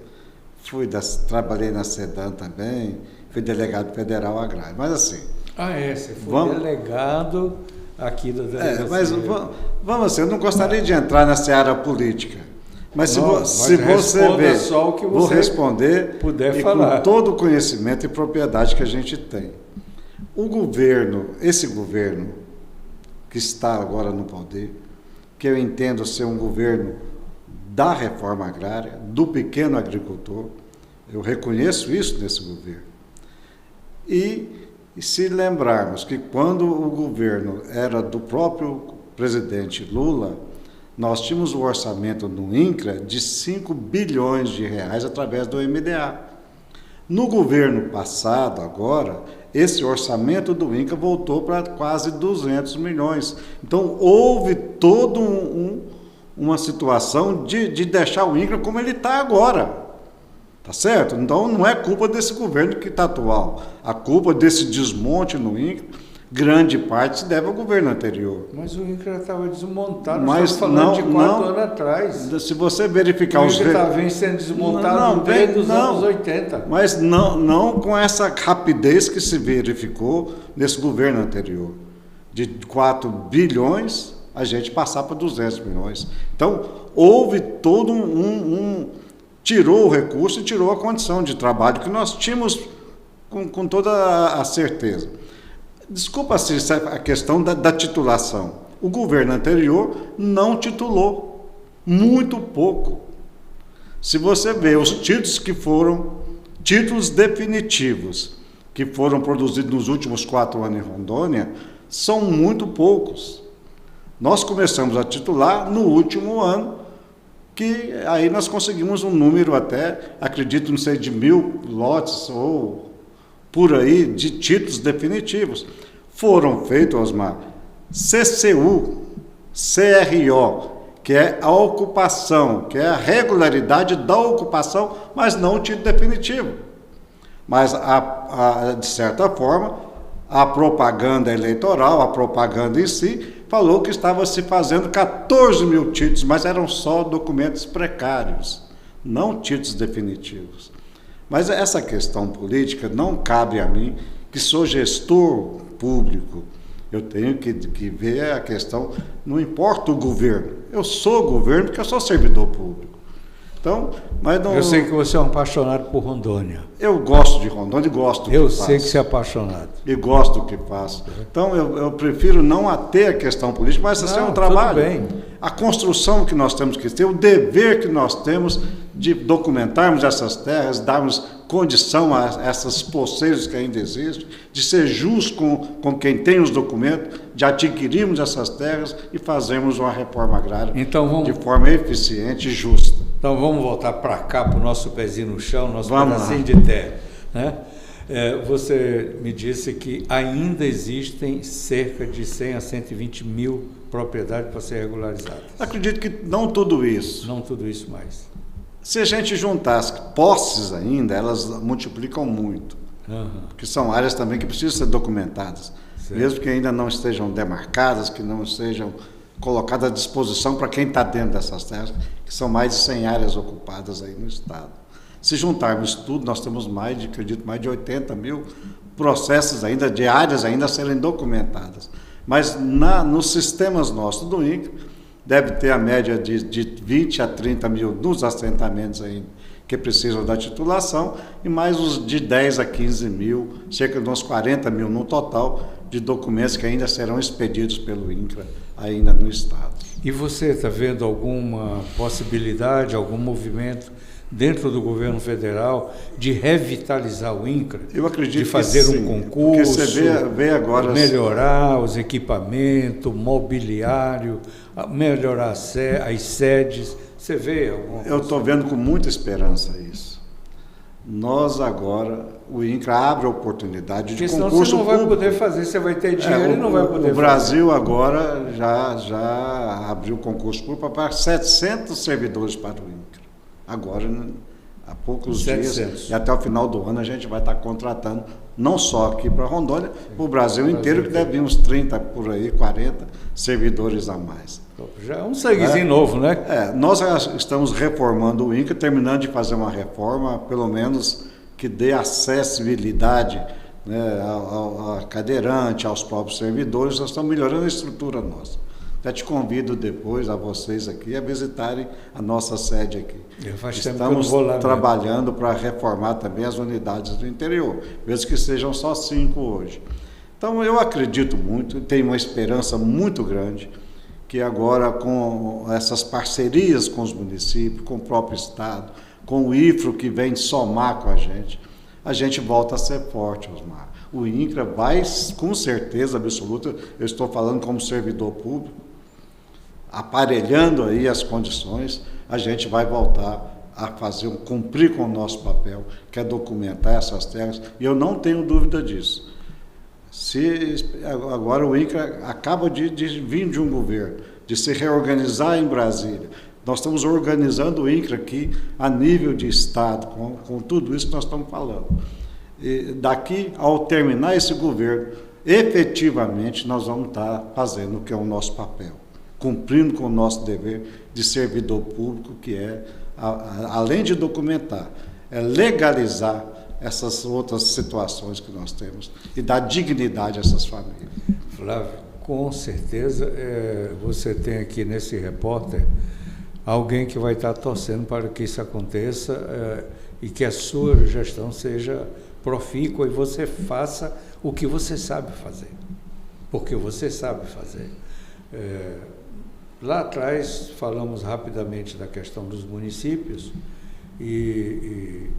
Trabalhei na SEDAN também, fui delegado federal agrário. Mas assim... Você foi delegado aqui da delegacia. Mas vamos assim, eu não gostaria de entrar na seara política. Mas se você ver, só o que você vou responder puder e falar. Com todo o conhecimento e propriedade que a gente tem. Esse governo que está agora no poder, que eu entendo ser um governo da reforma agrária, do pequeno agricultor, eu reconheço isso nesse governo. E se lembrarmos que quando o governo era do próprio presidente Lula, nós tínhamos o orçamento no INCRA de 5 bilhões de reais através do MDA. No governo passado, agora, esse orçamento do INCRA voltou para quase 200 milhões. Então, houve toda uma situação de deixar o INCRA como ele está agora. Tá certo? Então, não é culpa desse governo que está atual. A culpa desse desmonte no INCRA, grande parte se deve ao governo anterior. Mas o INCRA estava desmontado, nós estamos falando de 4 anos atrás. Se você verificar o INCRA vem sendo desmontado desde os anos 80. Mas não com essa rapidez que se verificou nesse governo anterior. De 4 bilhões, a gente passar para 200 milhões. Então, houve todo tirou o recurso e tirou a condição de trabalho que nós tínhamos com toda a certeza. Desculpa a questão da titulação. O governo anterior não titulou, muito pouco. Se você vê os títulos que foram, títulos definitivos, que foram produzidos nos últimos 4 anos em Rondônia, são muito poucos. Nós começamos a titular no último ano, que aí nós conseguimos um número até, acredito, não sei, de 1.000 lotes ou por aí, de títulos definitivos. Foram feitos, Osmar, CCU, CRO, que é a ocupação, que é a regularidade da ocupação, mas não o título definitivo. Mas, de certa forma, a propaganda eleitoral, a propaganda em si, falou que estava se fazendo 14 mil títulos, mas eram só documentos precários, não títulos definitivos. Mas essa questão política não cabe a mim, que sou gestor público. Eu tenho que ver a questão, não importa o governo. Eu sou governo porque eu sou servidor público. Então, mas não, eu sei que você é um apaixonado por Rondônia. Eu gosto de Rondônia e gosto do que faço. Eu sei que você é apaixonado. E gosto do que faço. Então, eu prefiro não ater a questão política, mas esse é um trabalho. Tudo bem. A construção que nós temos que ter, o dever que nós temos de documentarmos essas terras, darmos condição a essas poceiros que ainda existem, de ser justo com quem tem os documentos, de adquirirmos essas terras e fazermos uma reforma agrária de forma eficiente e justa. Então vamos voltar para cá, para o nosso pezinho no chão, nosso pedacinho de terra. Né? Você me disse que ainda existem cerca de 100 a 120 mil propriedades para ser regularizadas. Acredito que não tudo isso. Não tudo isso mais. Se a gente juntar as posses ainda, elas multiplicam muito. Porque são áreas também que precisam ser documentadas. Certo. Mesmo que ainda não estejam demarcadas, que não estejam colocadas à disposição para quem está dentro dessas terras, que são mais de 100 áreas ocupadas aí no estado. Se juntarmos tudo, nós temos mais de 80 mil processos ainda, de áreas ainda a serem documentadas. Mas nos sistemas nossos do INCRA, deve ter a média de 20 a 30 mil nos assentamentos ainda, que precisam da titulação, e mais os de 10 a 15 mil, cerca de uns 40 mil no total, de documentos que ainda serão expedidos pelo INCRA ainda no estado. E você está vendo alguma possibilidade, algum movimento dentro do governo federal de revitalizar o INCRA? Eu acredito de fazer que um concurso, porque você vê agora melhorar os equipamentos, mobiliário, melhorar as sedes. Você vê alguma coisa? Eu estou vendo com muita esperança isso. Nós agora, o INCRA abre a oportunidade de senão concurso você não vai público. poder fazer, você vai ter dinheiro e não vai poder fazer. O Brasil agora já abriu concurso público para 700 servidores para o INCRA. Agora, há poucos 700. dias, e até o final do ano a gente vai estar contratando, não só aqui para Rondônia, para o Brasil inteiro, que deve vir uns 30 por aí, 40 servidores a mais. Já é um sanguezinho novo, né? Nós estamos reformando o INCRA, terminando de fazer uma reforma, pelo menos que dê acessibilidade, né, ao cadeirante, aos próprios servidores. Nós estamos melhorando a estrutura nossa. Até te convido depois a vocês aqui a visitarem a nossa sede aqui. Estamos trabalhando para reformar também as unidades do interior, mesmo que sejam só 5 hoje. Então eu acredito muito, tenho uma esperança muito grande que agora com essas parcerias com os municípios, com o próprio Estado, com o IFRO que vem somar com a gente volta a ser forte, Osmar. O INCRA vai, com certeza absoluta, eu estou falando como servidor público, aparelhando aí as condições, a gente vai voltar a cumprir com o nosso papel, que é documentar essas terras, e eu não tenho dúvida disso. Agora o INCRA acaba de vir de um governo, de se reorganizar em Brasília. Nós estamos organizando o INCRA aqui a nível de Estado, com tudo isso que nós estamos falando. E daqui, ao terminar esse governo, efetivamente nós vamos estar fazendo o que é o nosso papel, cumprindo com o nosso dever de servidor público, que é, além de documentar, é legalizar essas outras situações que nós temos e dar dignidade a essas famílias. Flávio, com certeza você tem aqui nesse repórter alguém que vai estar torcendo para que isso aconteça e que a sua gestão seja profícua e você faça o que você sabe fazer, porque você sabe fazer. Lá atrás falamos rapidamente da questão dos municípios e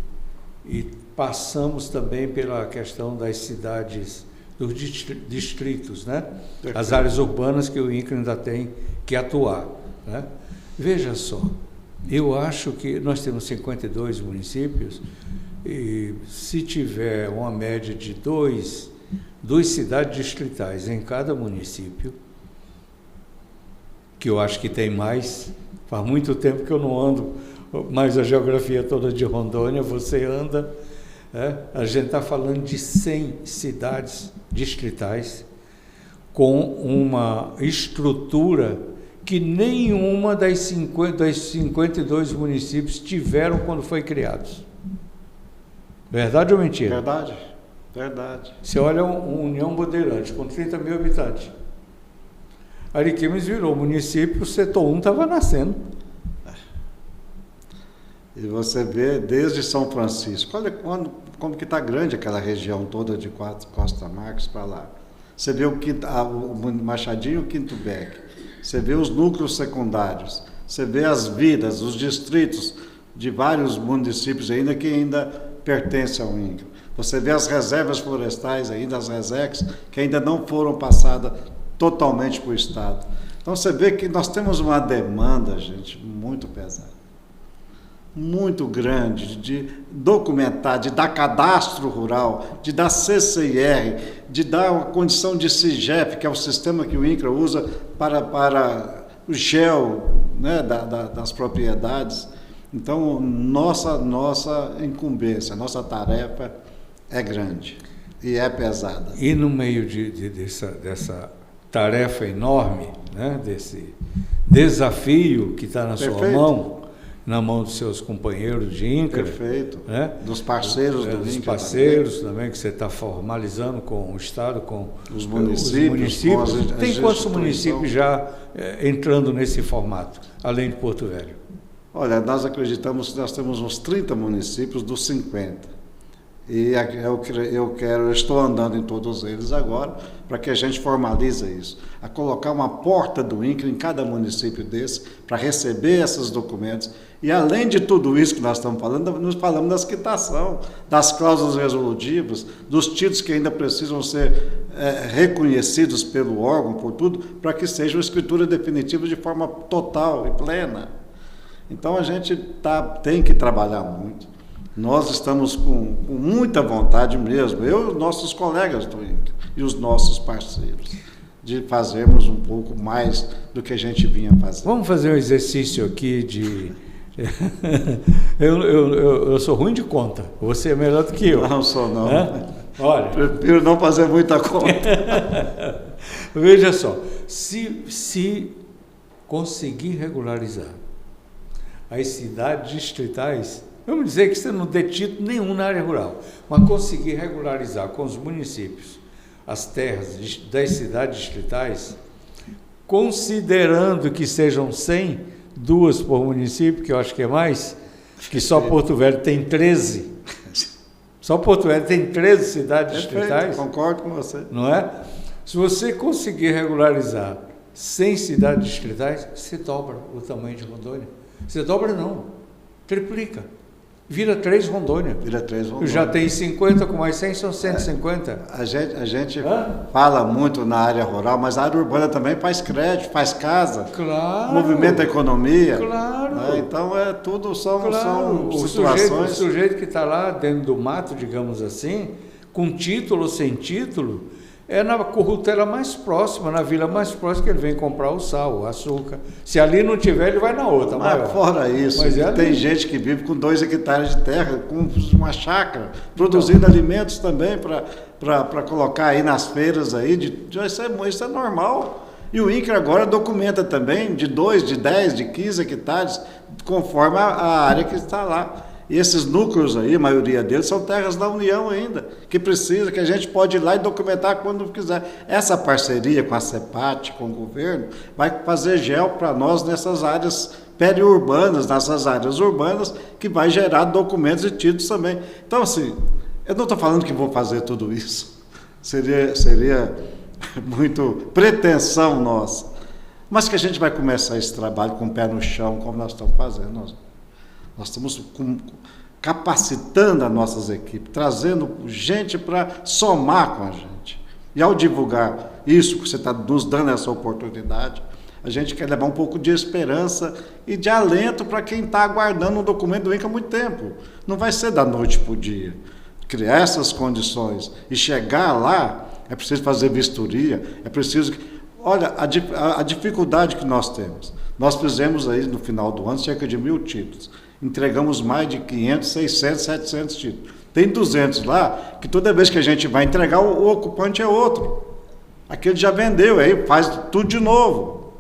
passamos também pela questão das cidades, dos distritos, né? As áreas urbanas que o INCRA ainda tem que atuar, né? Veja só, eu acho que nós temos 52 municípios e se tiver uma média de duas cidades distritais em cada município, que eu acho que tem mais, faz muito tempo que eu não ando mais a geografia toda de Rondônia, você anda, a gente está falando de 100 cidades distritais com uma estrutura que nenhuma das 52 municípios tiveram quando foi criados. Verdade ou mentira? Verdade, verdade. Você olha União Bandeirantes, com 30 mil habitantes. Ariquemes virou município, o setor 1 estava nascendo. E você vê desde São Francisco, olha como que está grande aquela região toda de Costa Marques para lá. Você vê o Machadinho e o Quinto Beck, você vê os núcleos secundários, você vê as vilas, os distritos de vários municípios ainda que ainda pertencem ao INCRA. Você vê as reservas florestais ainda, as RESECs, que ainda não foram passadas totalmente para o Estado. Então você vê que nós temos uma demanda, gente, muito pesada, muito grande, de documentar, de dar cadastro rural, de dar CCIR, de dar uma condição de SIGEP, que é o sistema que o INCRA usa para o GEL, né, das propriedades. Então, nossa incumbência, nossa tarefa é grande e é pesada. E no meio dessa tarefa enorme, né, desse desafio que está na sua mão, na mão dos seus companheiros de INCRA. Perfeito. Né? Dos parceiros do INCRA. Dos parceiros também, que você está formalizando com o Estado, com os municípios. Tem quantos municípios já entrando nesse formato, além de Porto Velho? Olha, nós acreditamos que nós temos uns 30 municípios dos 50. E eu estou andando em todos eles agora, para que a gente formalize isso. A colocar uma porta do INCRA em cada município desse, para receber esses documentos. E além de tudo isso que nós estamos falando, nós falamos das quitação, das cláusulas resolutivas, dos títulos que ainda precisam ser reconhecidos pelo órgão, por tudo, para que seja uma escritura definitiva de forma total e plena. Então a gente tem que trabalhar muito. Nós estamos com muita vontade mesmo, eu e os nossos colegas do INCRA e os nossos parceiros, de fazermos um pouco mais do que a gente vinha fazendo. Vamos fazer um exercício aqui de... eu sou ruim de conta, você é melhor do que eu. Não sou não. Olha, prefiro não fazer muita conta. Veja só, se conseguir regularizar as cidades distritais, vamos dizer que você não dê título nenhum na área rural, mas conseguir regularizar com os municípios as terras das cidades distritais, considerando que sejam 100, 2 por município, que eu acho que é mais, que só Porto Velho tem 13. Só Porto Velho tem 13 cidades distritais. Concordo com você. Não é? Se você conseguir regularizar 100 cidades distritais, você dobra o tamanho de Rondônia. Você dobra não, triplica. Vira 3 Rondônia. Vira 3 Rondônia. Já tem 50, com mais 100 são 150. A gente fala muito na área rural, mas a área urbana também faz crédito, faz casa, claro, movimenta a economia. Claro. Né? Então, tudo são o situações... O sujeito que está lá dentro do mato, digamos assim, com título ou sem título, é na currutela mais próxima, na vila mais próxima que ele vem comprar o sal, o açúcar. Se ali não tiver, ele vai na outra. Mas fora isso, tem gente que vive com 2 hectares de terra, com uma chácara, produzindo alimentos também para colocar aí nas feiras aí. Isso é normal. E o INCRA agora documenta também de 2, de 10, de 15 hectares, conforme a área que está lá. E esses núcleos aí, a maioria deles, são terras da União ainda, que a gente pode ir lá e documentar quando quiser. Essa parceria com a CEPAT, com o governo, vai fazer gel para nós nessas áreas periurbanas, nessas áreas urbanas, que vai gerar documentos e títulos também. Então, assim, eu não estou falando que vou fazer tudo isso. Seria muito pretensão nossa. Mas que a gente vai começar esse trabalho com o pé no chão, como nós estamos fazendo. Nós estamos capacitando as nossas equipes, trazendo gente para somar com a gente. E ao divulgar isso, que você está nos dando essa oportunidade, a gente quer levar um pouco de esperança e de alento para quem está aguardando um documento do INCRA há muito tempo. Não vai ser da noite para o dia. Criar essas condições e chegar lá, é preciso fazer vistoria, é preciso... Olha, a dificuldade que nós temos. Nós fizemos aí no final do ano cerca de 1.000 títulos. Entregamos mais de 500, 600, 700 títulos. Tem 200 lá, que toda vez que a gente vai entregar, o ocupante é outro. Aquele já vendeu, aí faz tudo de novo.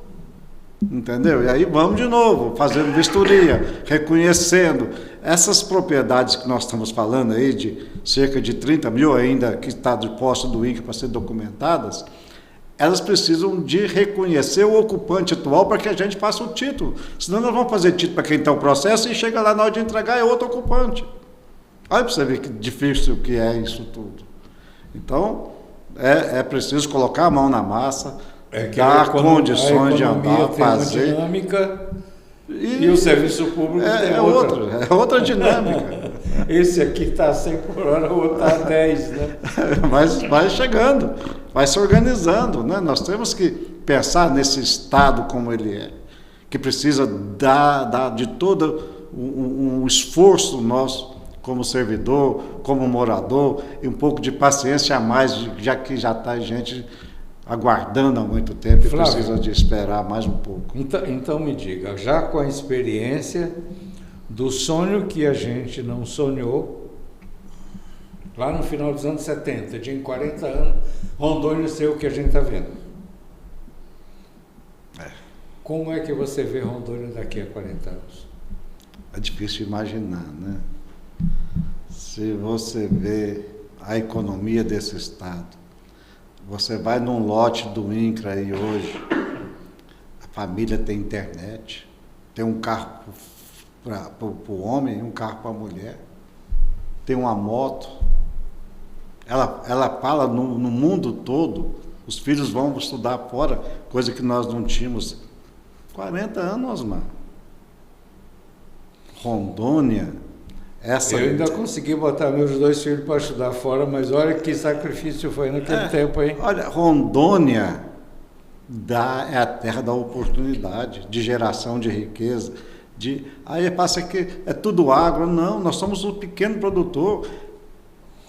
Entendeu? E aí vamos de novo, fazendo vistoria, reconhecendo. Essas propriedades que nós estamos falando aí, de cerca de 30 mil ainda, que está de posse do INCRA para ser documentadas, elas precisam de reconhecer o ocupante atual para que a gente faça o título. Senão nós vamos fazer título para quem está no processo e chega lá na hora de entregar é outro ocupante. Olha para você ver que difícil que é isso tudo. Então, é preciso colocar a mão na massa, dar condições de andar, fazer. Uma dinâmica e o serviço público tem outra. É outra dinâmica. Esse aqui está a 100 por hora, o outro está a 10, né? Mas vai chegando, vai se organizando, né? Nós temos que pensar nesse Estado como ele é, que precisa dar de todo um esforço nosso como servidor, como morador, e um pouco de paciência a mais, já que já está gente aguardando há muito tempo e Flávio, precisa de esperar mais um pouco. Então me diga, já com a experiência do sonho que a gente não sonhou, lá no final dos anos 70, de em 40 anos, Rondônia ser o que a gente está vendo. Como é que você vê Rondônia daqui a 40 anos? É difícil imaginar, né? Se você vê a economia desse estado, você vai num lote do INCRA aí hoje, a família tem internet, tem um carro para o homem e um carro para a mulher, tem uma moto, Ela fala no mundo todo, os filhos vão estudar fora, coisa que nós não tínhamos. 40 anos, Osmar. Rondônia, eu ainda consegui botar meus 2 filhos para estudar fora, mas olha que sacrifício foi naquele tempo, hein? Olha, Rondônia é a terra da oportunidade, de geração de riqueza. Aí passa que é tudo agro. Não, nós somos um pequeno produtor.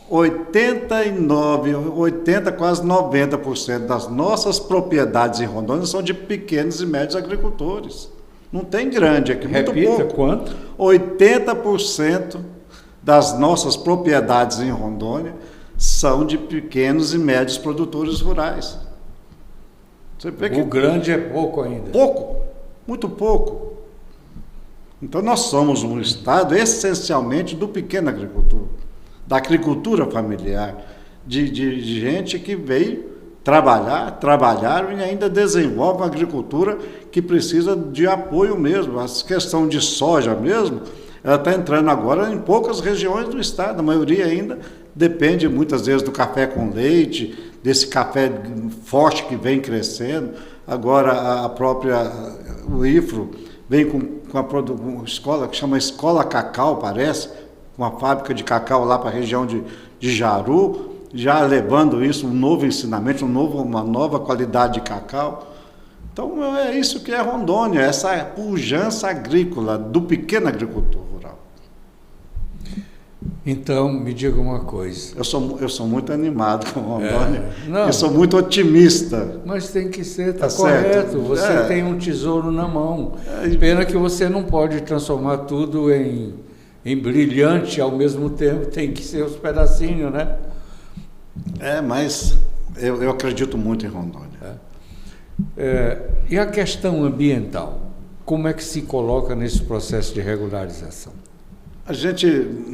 80, quase 90% das nossas propriedades em Rondônia são de pequenos e médios agricultores. Não tem grande aqui, muito pouco. Repita, quanto? 80% das nossas propriedades em Rondônia são de pequenos e médios produtores rurais. Você vê que o grande é pouco ainda. Pouco, muito pouco. Então nós somos um estado essencialmente do pequeno agricultor, da agricultura familiar, de gente que veio trabalharam e ainda desenvolve uma agricultura que precisa de apoio mesmo. A questão de soja mesmo, ela está entrando agora em poucas regiões do estado, a maioria ainda depende muitas vezes do café com leite, desse café forte que vem crescendo. Agora o IFRO vem com uma escola que chama Escola Cacau, parece, uma fábrica de cacau lá para a região de Jaru, já levando isso, um novo ensinamento, uma nova qualidade de cacau. Então é isso que é Rondônia, essa pujança agrícola do pequeno agricultor rural. Então, me diga uma coisa. Eu sou muito animado com Rondônia, não, eu sou muito otimista. Mas tem que ser, está Tá correto, certo. você tem um tesouro na mão. Pena que você não pode transformar tudo em brilhante ao mesmo tempo, tem que ser os pedacinhos, né? Mas eu acredito muito em Rondônia. E a questão ambiental? Como é que se coloca nesse processo de regularização? A gente,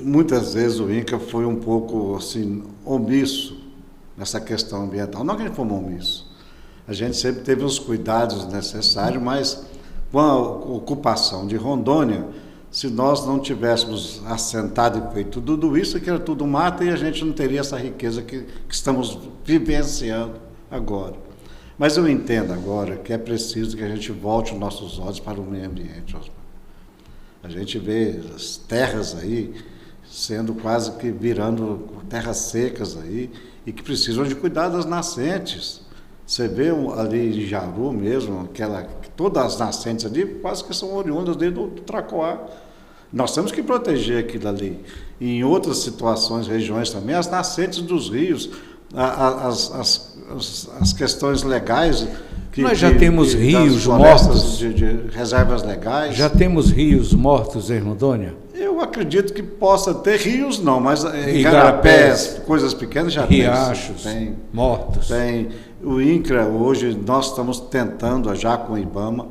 muitas vezes, o INCRA foi um pouco assim, omisso nessa questão ambiental. Não que a gente foi omisso. A gente sempre teve os cuidados necessários, mas com a ocupação de Rondônia, se nós não tivéssemos assentado e feito tudo isso, que era tudo mato, e a gente não teria essa riqueza que estamos vivenciando agora. Mas eu entendo agora que é preciso que a gente volte os nossos olhos para o meio ambiente, Osmar. A gente vê as terras aí sendo quase que virando terras secas aí e que precisam de cuidar das nascentes. Você vê ali em Jaru mesmo, todas as nascentes ali quase que são oriundas do Tracoá. Nós temos que proteger aquilo ali. E em outras situações, regiões também, as nascentes dos rios, as questões legais. Nós já temos rios mortos. De reservas legais. Já temos rios mortos em Rondônia? Eu acredito que possa ter rios, não, mas igarapés, coisas pequenas já tem. Riachos mortos. Tem. O INCRA, hoje, nós estamos tentando, já com o IBAMA,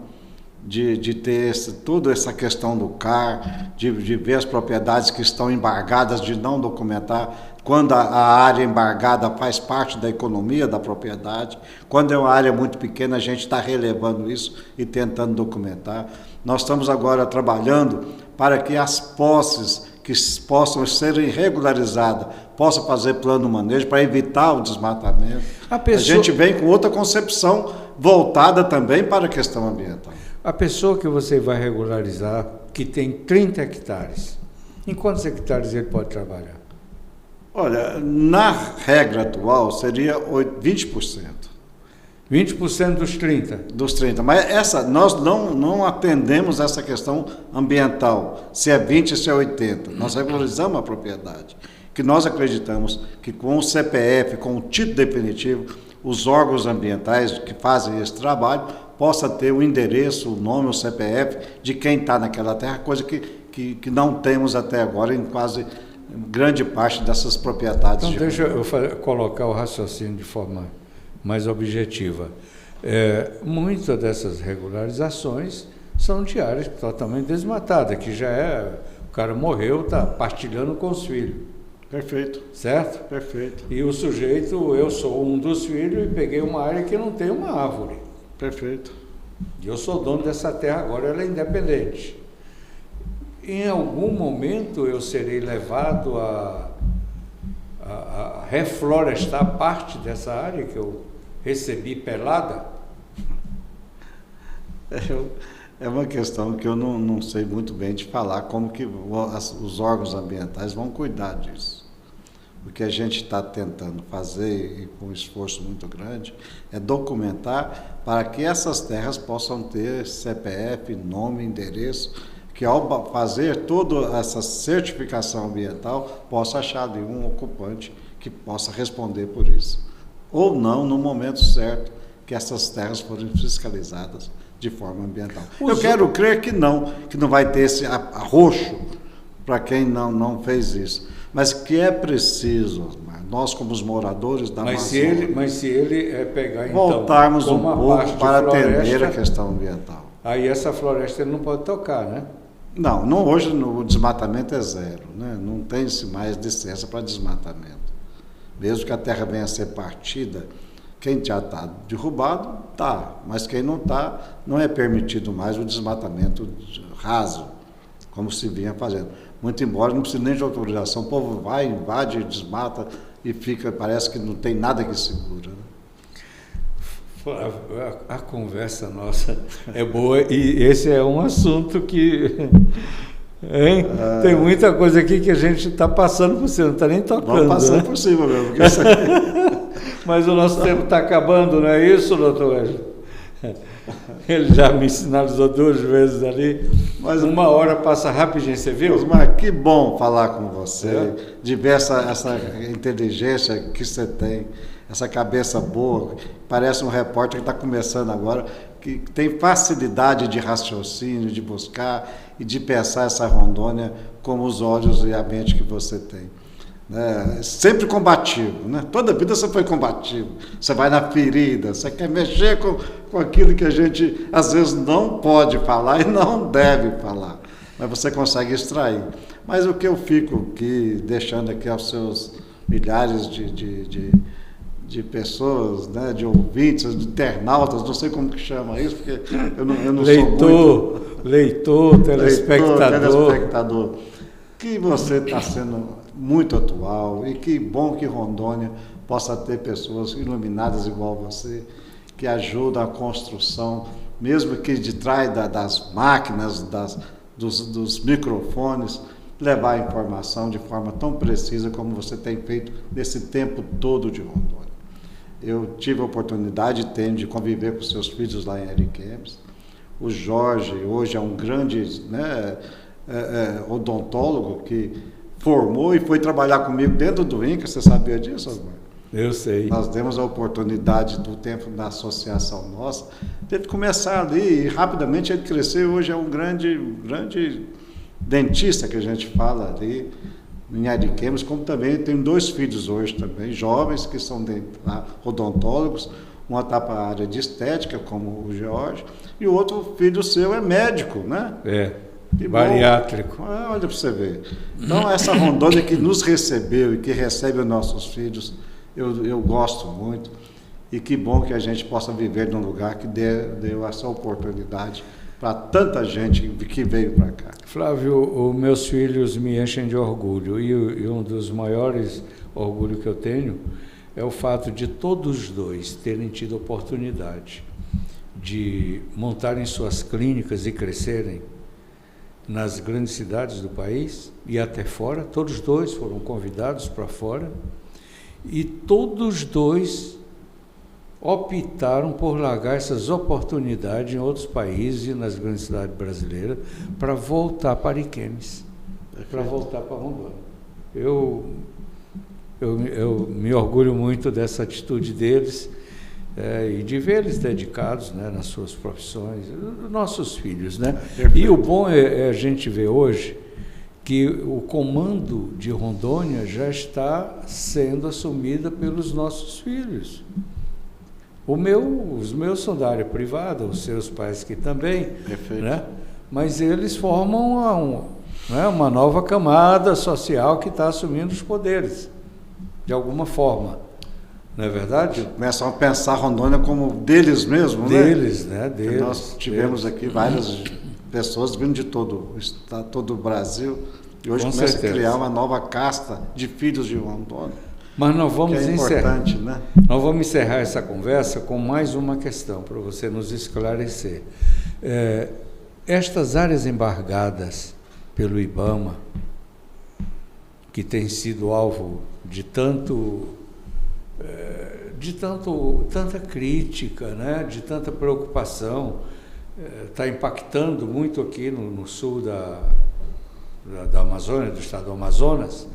de ter toda essa questão do CAR, de ver as propriedades que estão embargadas, de não documentar. Quando a área embargada faz parte da economia da propriedade, quando é uma área muito pequena, a gente está relevando isso e tentando documentar. Nós estamos agora trabalhando para que as posses que possam ser regularizadas, possam fazer plano de manejo para evitar o desmatamento. A gente vem com outra concepção voltada também para a questão ambiental. A pessoa que você vai regularizar, que tem 30 hectares, em quantos hectares ele pode trabalhar? Olha, na regra atual seria 20%. 20% dos 30? Dos 30. Mas nós não atendemos essa questão ambiental, se é 20 ou se é 80. Nós regularizamos a propriedade. Que nós acreditamos que com o CPF, com o título definitivo, os órgãos ambientais que fazem esse trabalho possa ter o endereço, o nome, o CPF de quem está naquela terra, coisa que não temos até agora em quase grande parte dessas propriedades. Então, deixa eu colocar o raciocínio de forma mais objetiva. Muitas dessas regularizações são de áreas totalmente desmatadas, que o cara morreu, está partilhando com os filhos. Perfeito. Certo? Perfeito. E o sujeito, eu sou um dos filhos e peguei uma área que não tem uma árvore. Perfeito. E eu sou dono dessa terra agora, ela é independente. Em algum momento eu serei levado a reflorestar parte dessa área que eu recebi pelada? É uma questão que eu não sei muito bem de falar, como que os órgãos ambientais vão cuidar disso. O que a gente está tentando fazer, e com um esforço muito grande, é documentar para que essas terras possam ter CPF, nome, endereço, que ao fazer toda essa certificação ambiental, possa achar ali um ocupante que possa responder por isso. Ou não, no momento certo, que essas terras forem fiscalizadas de forma ambiental. Eu quero crer que não vai ter esse arroxo para quem não fez isso. Mas que é preciso, nós como os moradores da Amazônia... Mas se ele pegar, então, voltarmos um pouco para atender a questão ambiental. Aí essa floresta ele não pode tocar, né? Não, hoje o desmatamento é zero, né? Não tem-se mais licença para desmatamento. Mesmo que a terra venha a ser partida, quem já está derrubado, está. Mas quem não está, não é permitido mais o desmatamento raso, como se vinha fazendo. Muito embora não precise nem de autorização, o povo vai, invade, desmata e fica, parece que não tem nada que segura. Né? A conversa nossa é boa e esse é um assunto que... Hein? Tem muita coisa aqui que a gente está passando por cima, não está nem tocando. Vamos passando por cima mesmo. Isso Mas o nosso tempo está acabando, não é isso, doutor Wesley? Ele já me sinalizou 2 vezes ali. Mas 1 hora passa rapidinho, você viu? Mas que bom falar com você, de ver essa inteligência que você tem, essa cabeça boa. Parece um repórter que está começando agora, que tem facilidade de raciocínio, de buscar e de pensar essa Rondônia como os olhos e a mente que você tem. Sempre combativo, né? Toda a vida você foi combativo, você vai na ferida, você quer mexer com aquilo que a gente às vezes não pode falar e não deve falar, mas você consegue extrair. Mas o que eu fico aqui, deixando aqui aos seus milhares de pessoas, né, de ouvintes, de internautas, não sei como que chama isso, porque eu não sou muito... Leitor, telespectador, que você está sendo muito atual e que bom que Rondônia possa ter pessoas iluminadas igual você, que ajudam a construção, mesmo que de trás das máquinas, dos microfones, levar a informação de forma tão precisa como você tem feito nesse tempo todo de Rondônia. Eu tive a oportunidade, tenho, de conviver com seus filhos lá em Ariquemes. O Jorge hoje é um grande odontólogo que formou e foi trabalhar comigo dentro do INCA, você sabia disso, Osmar? Eu sei. Nós demos a oportunidade do tempo da associação nossa, teve que começar ali e rapidamente ele cresceu, hoje é um grande dentista que a gente fala ali em Ariquemes, como também tem 2 filhos hoje também, jovens que são odontólogos, um está para a área de estética, como o Jorge, e o outro filho seu é médico, né? Bariátrico. Olha para você ver. Então, essa Rondônia que nos recebeu e que recebe os nossos filhos, eu gosto muito. E que bom que a gente possa viver num lugar que deu essa oportunidade para tanta gente que veio para cá. Flávio, os meus filhos me enchem de orgulho. E um dos maiores orgulhos que eu tenho é o fato de todos 2 terem tido oportunidade de montarem suas clínicas e crescerem nas grandes cidades do país e até fora. Todos 2 foram convidados para fora e todos 2 optaram por largar essas oportunidades em outros países e nas grandes cidades brasileiras para voltar para Ariquemes, para voltar para Rondônia. Eu me orgulho muito dessa atitude deles e de ver eles dedicados, né, nas suas profissões, nossos filhos, né? E o bom é a gente ver hoje que o comando de Rondônia já está sendo assumida pelos nossos filhos. Os meus são da área privada, os seus pais que também, né? Mas eles formam uma nova camada social que está assumindo os poderes, de alguma forma. Não é verdade? Começam a pensar Rondônia como deles mesmo, deles, né? Deles. Nós tivemos aqui várias pessoas vindo de todo o Brasil e hoje começa a criar uma nova casta de filhos de Rondônia. Mas nós vamos que é importante, né? Nós vamos encerrar essa conversa com mais uma questão para você nos esclarecer. Estas áreas embargadas pelo IBAMA, que tem sido alvo de tanta crítica, né? De tanta preocupação, está impactando muito aqui no sul da Amazônia, do estado do Amazonas,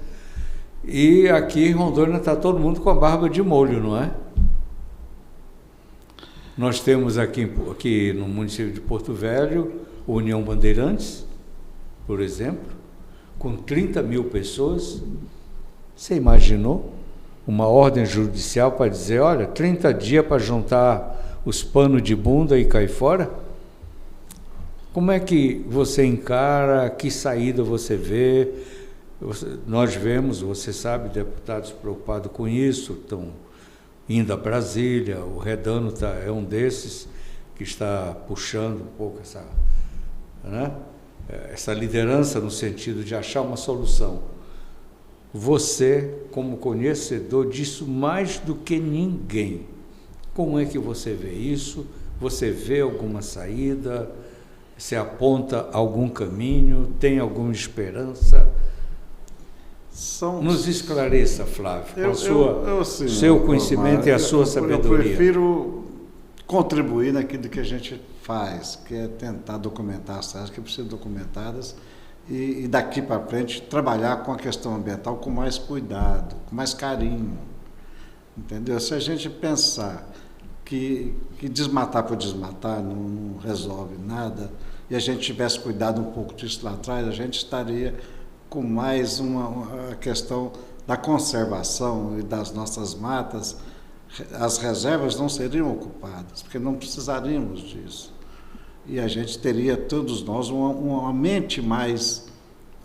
e aqui em Rondônia está todo mundo com a barba de molho, não é? Nós temos aqui no município de Porto Velho, União Bandeirantes, por exemplo, com 30 mil pessoas. Você imaginou uma ordem judicial para dizer, olha, 30 dias para juntar os panos de bunda e cair fora? Como é que você encara, que saída você vê? Nós vemos, você sabe, deputados preocupados com isso, estão indo a Brasília, o Redano é um desses que está puxando um pouco essa liderança no sentido de achar uma solução. Você, como conhecedor disso mais do que ninguém, como é que você vê isso? Você vê alguma saída? Você aponta algum caminho? Tem alguma esperança? Nos esclareça, Flávio, com o seu conhecimento e a sua sabedoria. Eu prefiro contribuir naquilo que a gente faz, que é tentar documentar as áreas que precisam ser documentadas e daqui para frente trabalhar com a questão ambiental com mais cuidado, com mais carinho, entendeu? Se a gente pensar que desmatar por desmatar não resolve nada e a gente tivesse cuidado um pouco disso lá atrás, a gente estaria com mais a questão da conservação e das nossas matas, as reservas não seriam ocupadas, porque não precisaríamos disso. E a gente teria, todos nós, uma mente mais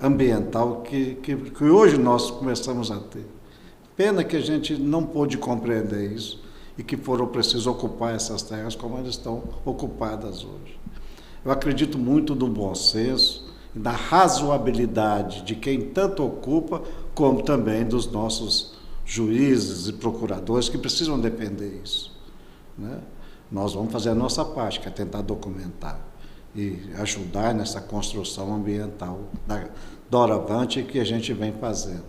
ambiental que hoje nós começamos a ter. Pena que a gente não pôde compreender isso e que foram preciso ocupar essas terras como elas estão ocupadas hoje. Eu acredito muito no bom senso e na razoabilidade de quem tanto ocupa, como também dos nossos juízes e procuradores que precisam defender isso, né? Nós vamos fazer a nossa parte, que é tentar documentar e ajudar nessa construção ambiental doravante que a gente vem fazendo.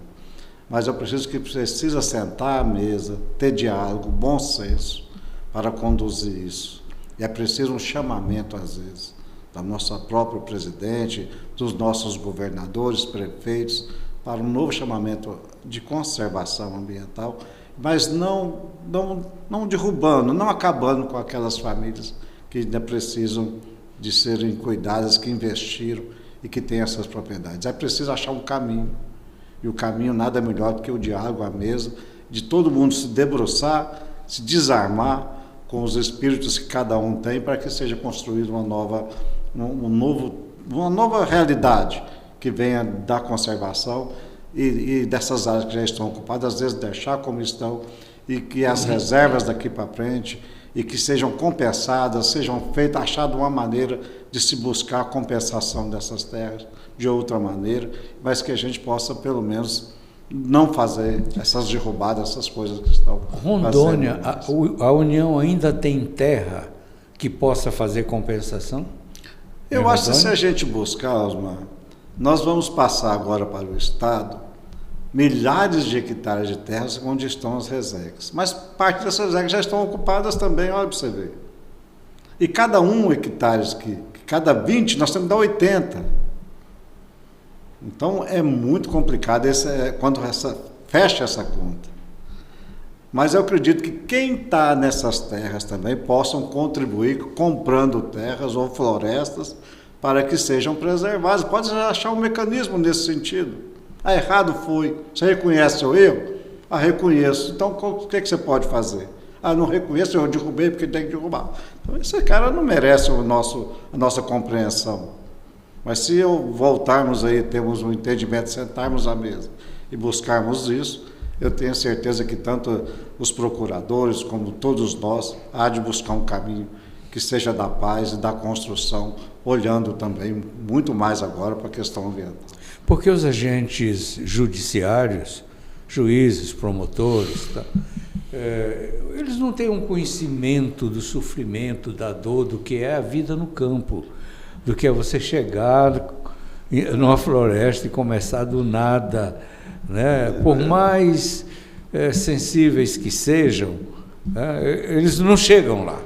Mas eu precisa sentar à mesa, ter diálogo, bom senso para conduzir isso. E é preciso um chamamento, às vezes, da nossa própria presidente, dos nossos governadores, prefeitos, para um novo chamamento de conservação ambiental, mas não derrubando, não acabando com aquelas famílias que ainda precisam de serem cuidadas, que investiram e que têm essas propriedades. É preciso achar um caminho, e o caminho nada melhor do que o diálogo à mesa, de todo mundo se debruçar, se desarmar com os espíritos que cada um tem, para que seja construída uma nova realidade que venha da conservação e dessas áreas que já estão ocupadas, às vezes deixar como estão, e que as reservas daqui para frente, e que sejam compensadas, sejam feitas, achada uma maneira de se buscar a compensação dessas terras de outra maneira, mas que a gente possa, pelo menos, não fazer essas derrubadas, essas coisas que estão Rondônia, a União ainda tem terra que possa fazer compensação? Eu acho que se a gente buscar, Osmar, nós vamos passar agora para o Estado milhares de hectares de terras onde estão as resegues. Mas parte dessas resegues já estão ocupadas também, olha para você ver. E cada 1 hectare, cada 20, nós temos que dar 80. Então é muito complicado quando fecha essa conta. Mas eu acredito que quem está nessas terras também possam contribuir comprando terras ou florestas para que sejam preservadas. Pode achar um mecanismo nesse sentido. Errado foi. Você reconhece o erro? Reconheço. Então, o que você pode fazer? Não reconheço, eu derrubei porque tem que derrubar. Então, esse cara não merece a nossa compreensão. Mas se voltarmos aí, temos um entendimento, sentarmos à mesa e buscarmos isso, eu tenho certeza que tanto os procuradores como todos nós há de buscar um caminho que seja da paz e da construção, olhando também muito mais agora para a questão ambiental. Porque os agentes judiciários juízes, promotores, tá? Eles não têm um conhecimento do sofrimento, da dor, do que é a vida no campo, do que é você chegar numa floresta e começar do nada, né? Por mais sensíveis que sejam, eles não chegam lá.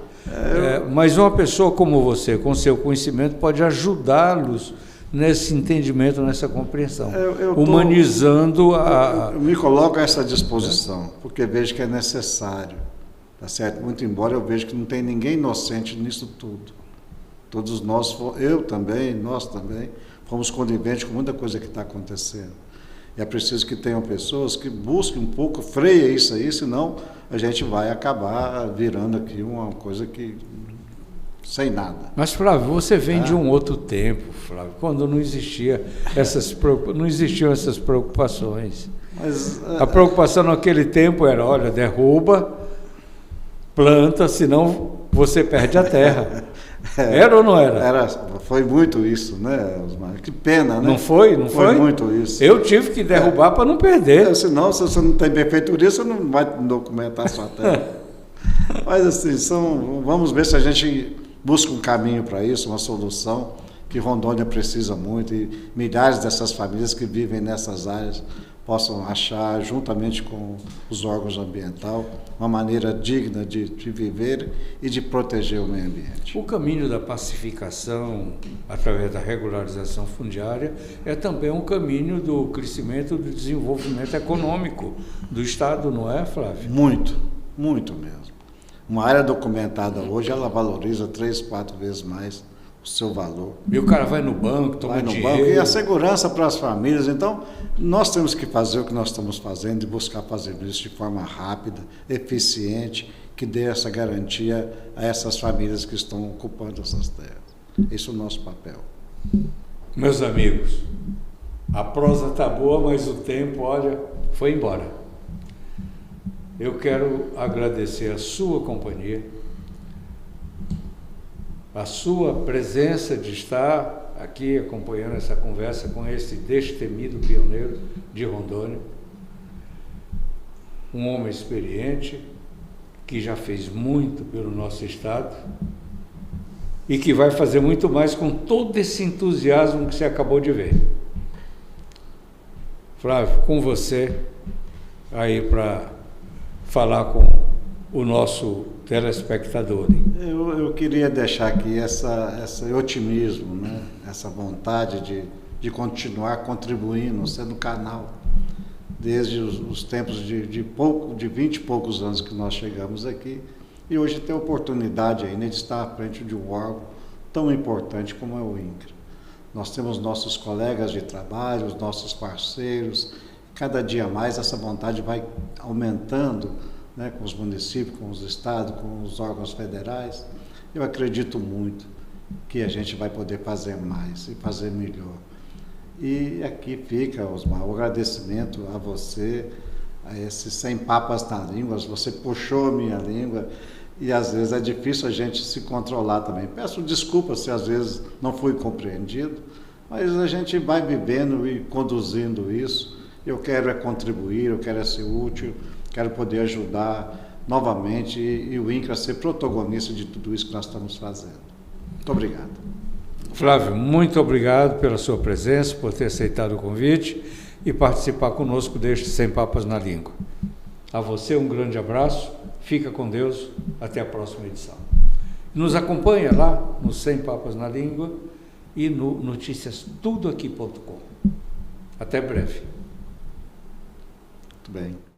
Mas uma pessoa como você, com seu conhecimento, pode ajudá-los nesse entendimento, nessa compreensão, humanizando eu me coloco a essa disposição, porque vejo que é necessário, tá certo? Muito embora eu veja que não tem ninguém inocente nisso tudo. Todos nós, eu também, nós também, fomos coniventes com muita coisa que está acontecendo. E é preciso que tenham pessoas que busquem um pouco, freiem isso aí, senão a gente vai acabar virando aqui uma coisa que sem nada. Mas, Flávio, você vem de um outro tempo, Flávio, quando não existiam essas preocupações. Mas, a preocupação naquele tempo era, olha, derruba, planta, senão você perde a terra. Era ou não era? Foi muito isso, né, Osmar? Que pena, né? Não foi? Não foi? Foi muito isso. Eu tive que derrubar para não perder. Senão, se você não tem benfeitoria, você não vai documentar a sua terra. Mas assim, vamos ver se a gente busca um caminho para isso, uma solução que Rondônia precisa muito e milhares dessas famílias que vivem nessas áreas possam achar, juntamente com os órgãos ambientais, uma maneira digna de viver e de proteger o meio ambiente. O caminho da pacificação, através da regularização fundiária, é também um caminho do crescimento, do desenvolvimento econômico do Estado, não é, Flávio? Muito, muito mesmo. Uma área documentada hoje, ela valoriza 3, 4 vezes mais o seu valor. E o cara vai no banco, toma dinheiro. E a segurança para as famílias. Então, nós temos que fazer o que nós estamos fazendo e buscar fazer isso de forma rápida, eficiente, que dê essa garantia a essas famílias que estão ocupando essas terras. Esse é o nosso papel. Meus amigos, a prosa está boa, mas o tempo, olha, foi embora. Eu quero agradecer a sua companhia, a sua presença de estar aqui acompanhando essa conversa com esse destemido pioneiro de Rondônia, um homem experiente, que já fez muito pelo nosso Estado e que vai fazer muito mais com todo esse entusiasmo que você acabou de ver. Flávio, com você aí para falar com o nosso telespectador. Eu queria deixar aqui esse otimismo, né? Essa vontade de continuar contribuindo, sendo canal, desde os tempos de 20 e poucos anos que nós chegamos aqui, e hoje ter a oportunidade ainda de estar à frente de um órgão tão importante como é o INCRA. Nós temos nossos colegas de trabalho, os nossos parceiros, cada dia mais essa vontade vai aumentando, né, com os municípios, com os estados, com os órgãos federais. Eu acredito muito que a gente vai poder fazer mais e fazer melhor. E aqui fica, Osmar, o agradecimento a você, a esses 100 papas na língua. Você puxou a minha língua e às vezes é difícil a gente se controlar também. Peço desculpas se às vezes não fui compreendido, mas a gente vai vivendo e conduzindo isso. Eu quero contribuir, eu quero ser útil, quero poder ajudar novamente e o INCRA ser protagonista de tudo isso que nós estamos fazendo. Muito obrigado. Flávio, muito obrigado pela sua presença, por ter aceitado o convite e participar conosco deste 100 Papas na Língua. A você um grande abraço, fica com Deus, até a próxima edição. Nos acompanha lá no 100 Papas na Língua e no noticiastudoaqui.com. Até breve. Muito bem.